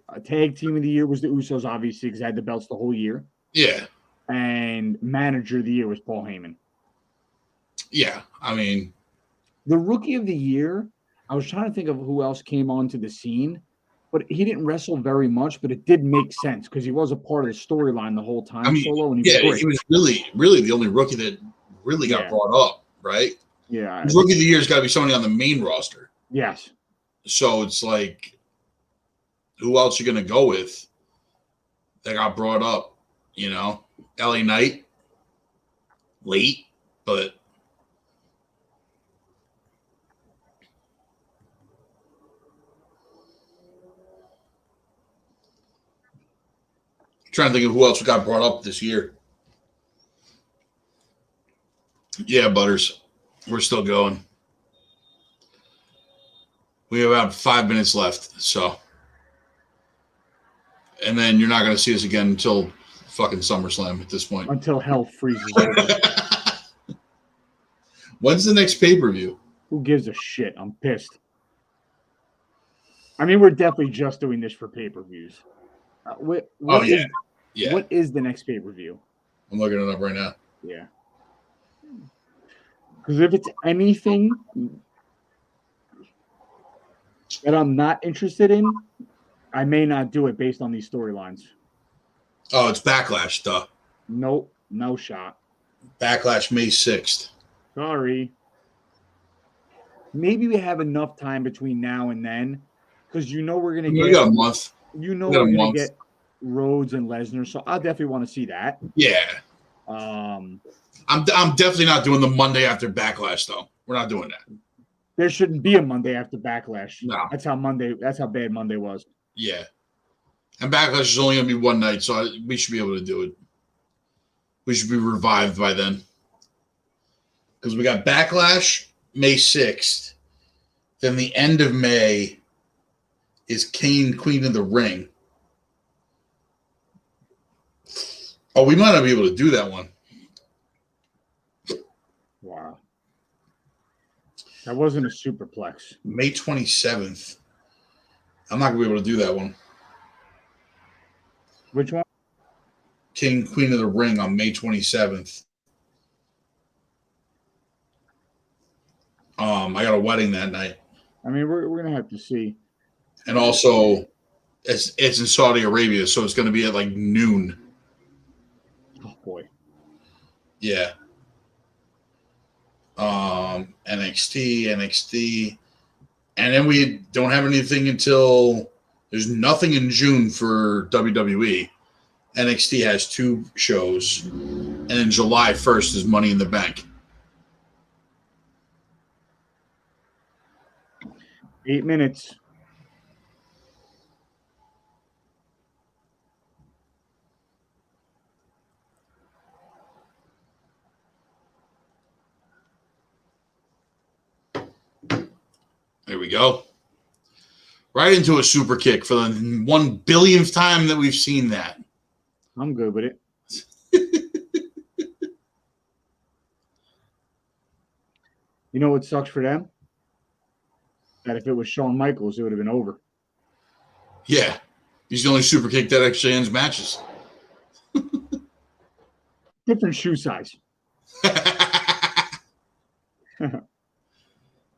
A tag team of the year was the Usos, obviously, because they had the belts the whole year. Yeah. And manager of the year was Paul Heyman. Yeah. I mean, the Rookie of the Year, I was trying to think of who else came onto the scene, but he didn't wrestle very much, but it did make sense because he was a part of the storyline the whole time. I mean, Solo, and he was really the only rookie that really got brought up, right? Yeah. Rookie of the Year has got to be somebody on the main roster. Yes. So it's like, who else are you going to go with that got brought up? You know, LA Knight, late, but I'm trying to think of who else got brought up this year. Yeah, Butters, we're still going. We have about 5 minutes left, so. And then you're not going to see us again until fucking SummerSlam at this point. Until hell freezes over. When's the next pay-per-view? Who gives a shit? I'm pissed. I mean, we're definitely just doing this for pay-per-views. What is the next pay-per-view? I'm looking it up right now. Yeah. Because if it's anything that I'm not interested in, I may not do it based on these storylines. Oh, it's Backlash, duh. Nope, no shot. Backlash May 6th. Sorry. Maybe we have enough time between now and then, because we're gonna get. We got a month. We're gonna get Rhodes and Lesnar, so I definitely want to see that. Yeah. I'm definitely not doing the Monday after Backlash, though. We're not doing that. There shouldn't be a Monday after Backlash. No. That's how bad Monday was. Yeah. And Backlash is only going to be one night, so we should be able to do it. We should be revived by then. Because we got Backlash May 6th. Then the end of May is Kane, Queen of the Ring. Oh, we might not be able to do that one. Wow. That wasn't a superplex. May 27th. I'm not going to be able to do that one. Which one? King, Queen of the Ring on May 27th. I got a wedding that night. I mean, we're going to have to see. And also It's in Saudi Arabia, so it's going to be at like noon. Oh boy. Yeah. NXT, and then we don't have anything until there's nothing in June for WWE. NXT has 2 shows, and then July 1st is Money in the Bank. 8 minutes. There we go. Right into a super kick for the 1 billionth time that we've seen that. I'm good with it. You know what sucks for them? That if it was Shawn Michaels, it would have been over. Yeah. He's the only super kick that actually ends matches. Different shoe size.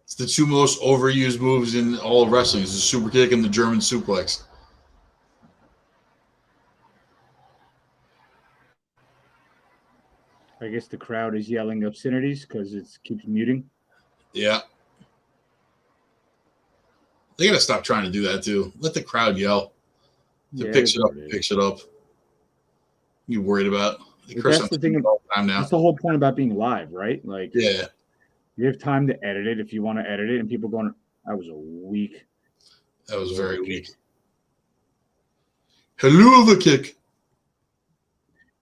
It's the 2 most overused moves in all of wrestling. It's the super kick and the German suplex. I guess the crowd is yelling obscenities because it keeps muting. Yeah. They got to stop trying to do that, too. Let the crowd yell. If it picks it up, it picks it up. You worried about? That's the thing. All the time now. That's the whole point about being live, right? Like, Yeah. you have time to edit it if you want to edit it, and people going, "That was a weak." That was very weak. Haluva kick.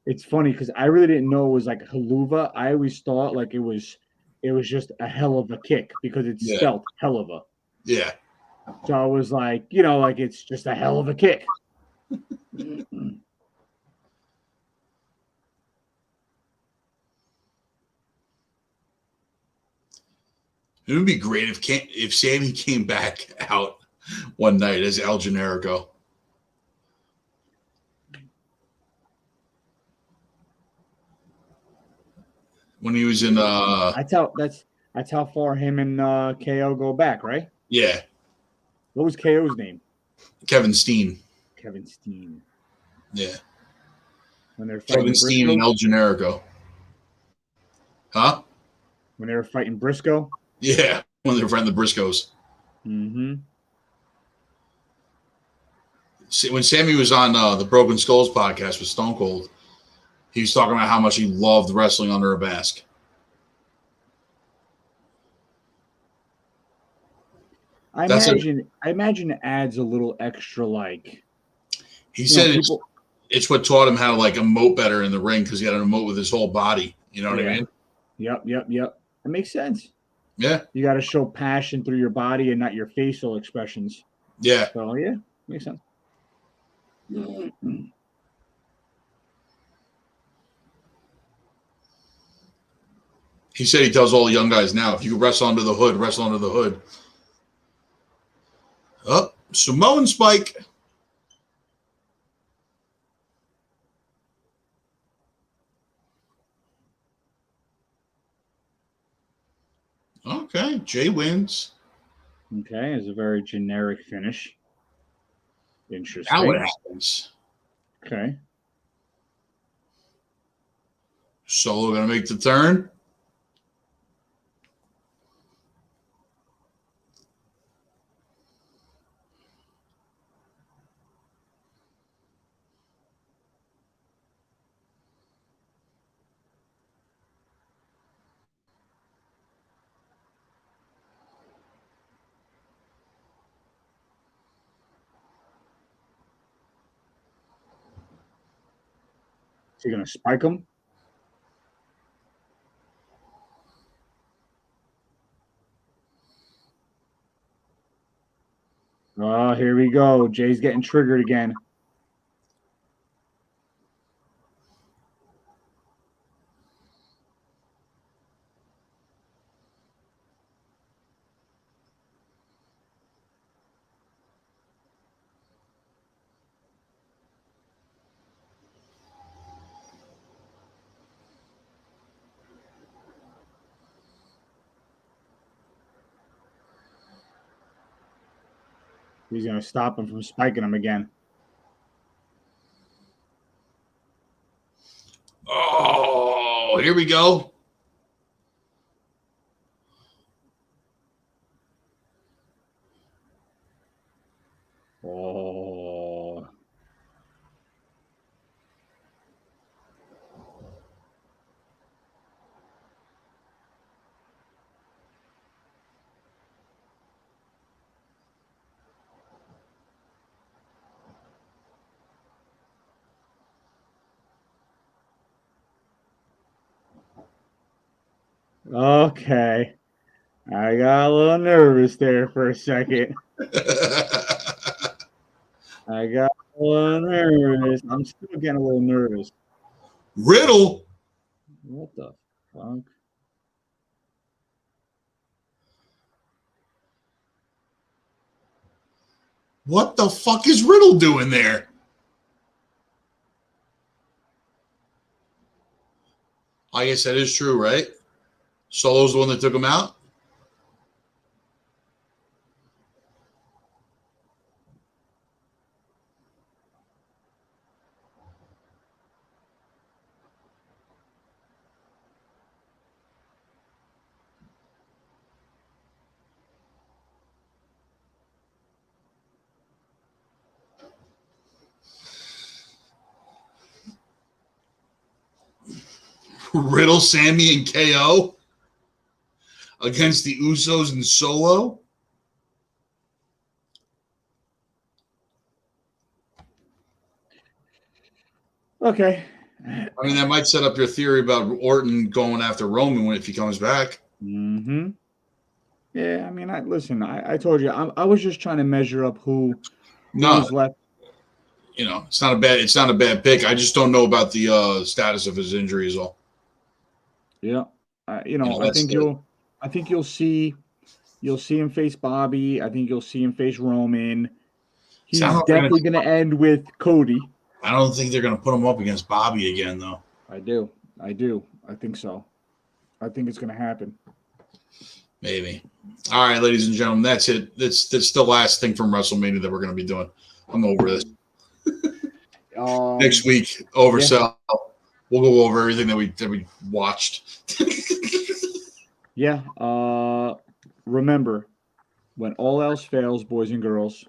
It's funny because I really didn't know it was like haluva. I always thought like it was just a hell of a kick because it's spelled hell of a. Yeah. So I was like, like it's just a hell of a kick. It would be great if Sammy came back out one night as El Generico. When he was in that's how far him and KO go back, right? Yeah. What was KO's name? Kevin Steen. Kevin Steen. Yeah. When they're fighting Kevin Steen and El Generico. Huh? When they were fighting Briscoe? Yeah, when they were fighting the Briscoes. Mm-hmm. When Sammy was on the Broken Skulls podcast with Stone Cold, he was talking about how much he loved wrestling under a mask. I imagine it adds a little extra, like. He said it's what taught him how to like emote better in the ring because he had to emote with his whole body. You know what I mean? Yep. That makes sense. Yeah. You got to show passion through your body and not your facial expressions. Yeah. So yeah, makes sense. He said he tells all the young guys now, if you wrestle under the hood, wrestle under the hood. Oh, Samoan Spike. Okay, Jay wins. Okay, it's a very generic finish. Interesting. Now what happens? Okay. Solo gonna make the turn. Is he going to spike him? Oh, here we go. Jay's getting triggered again. He's going to stop him from spiking him again. here we go. Oh. Okay. I got a little nervous there for a second. I got a little nervous. I'm still getting a little nervous. Riddle. What the fuck? What the fuck is Riddle doing there? I guess that is true, right? Solo's the one that took him out? Riddle, Sammy, and KO against the Usos and Solo? Okay. I mean, that might set up your theory about Orton going after Roman if he comes back. Mm-hmm. Yeah, I mean, I told you, I was just trying to measure up who was left. You know, it's not a bad pick. I just don't know about the status of his injury is all. Yeah. I think you'll see him face Bobby. I think you'll see him face Roman. He's definitely going to end with Cody. I don't think they're going to put him up against Bobby again, though. I do. I think so. I think it's going to happen. Maybe. All right, ladies and gentlemen, that's it. That's the last thing from WrestleMania that we're going to be doing. I'm over this. Next week, oversell. Yeah. We'll go over everything that we watched. Yeah. Remember, when all else fails, boys and girls.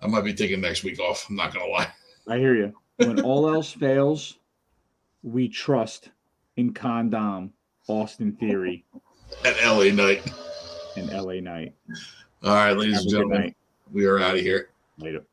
I might be taking next week off. I'm not going to lie. I hear you. When all else fails, we trust in Condom, Austin Theory. And LA Knight. And LA Knight. All right, ladies and gentlemen, we are out of here. Later.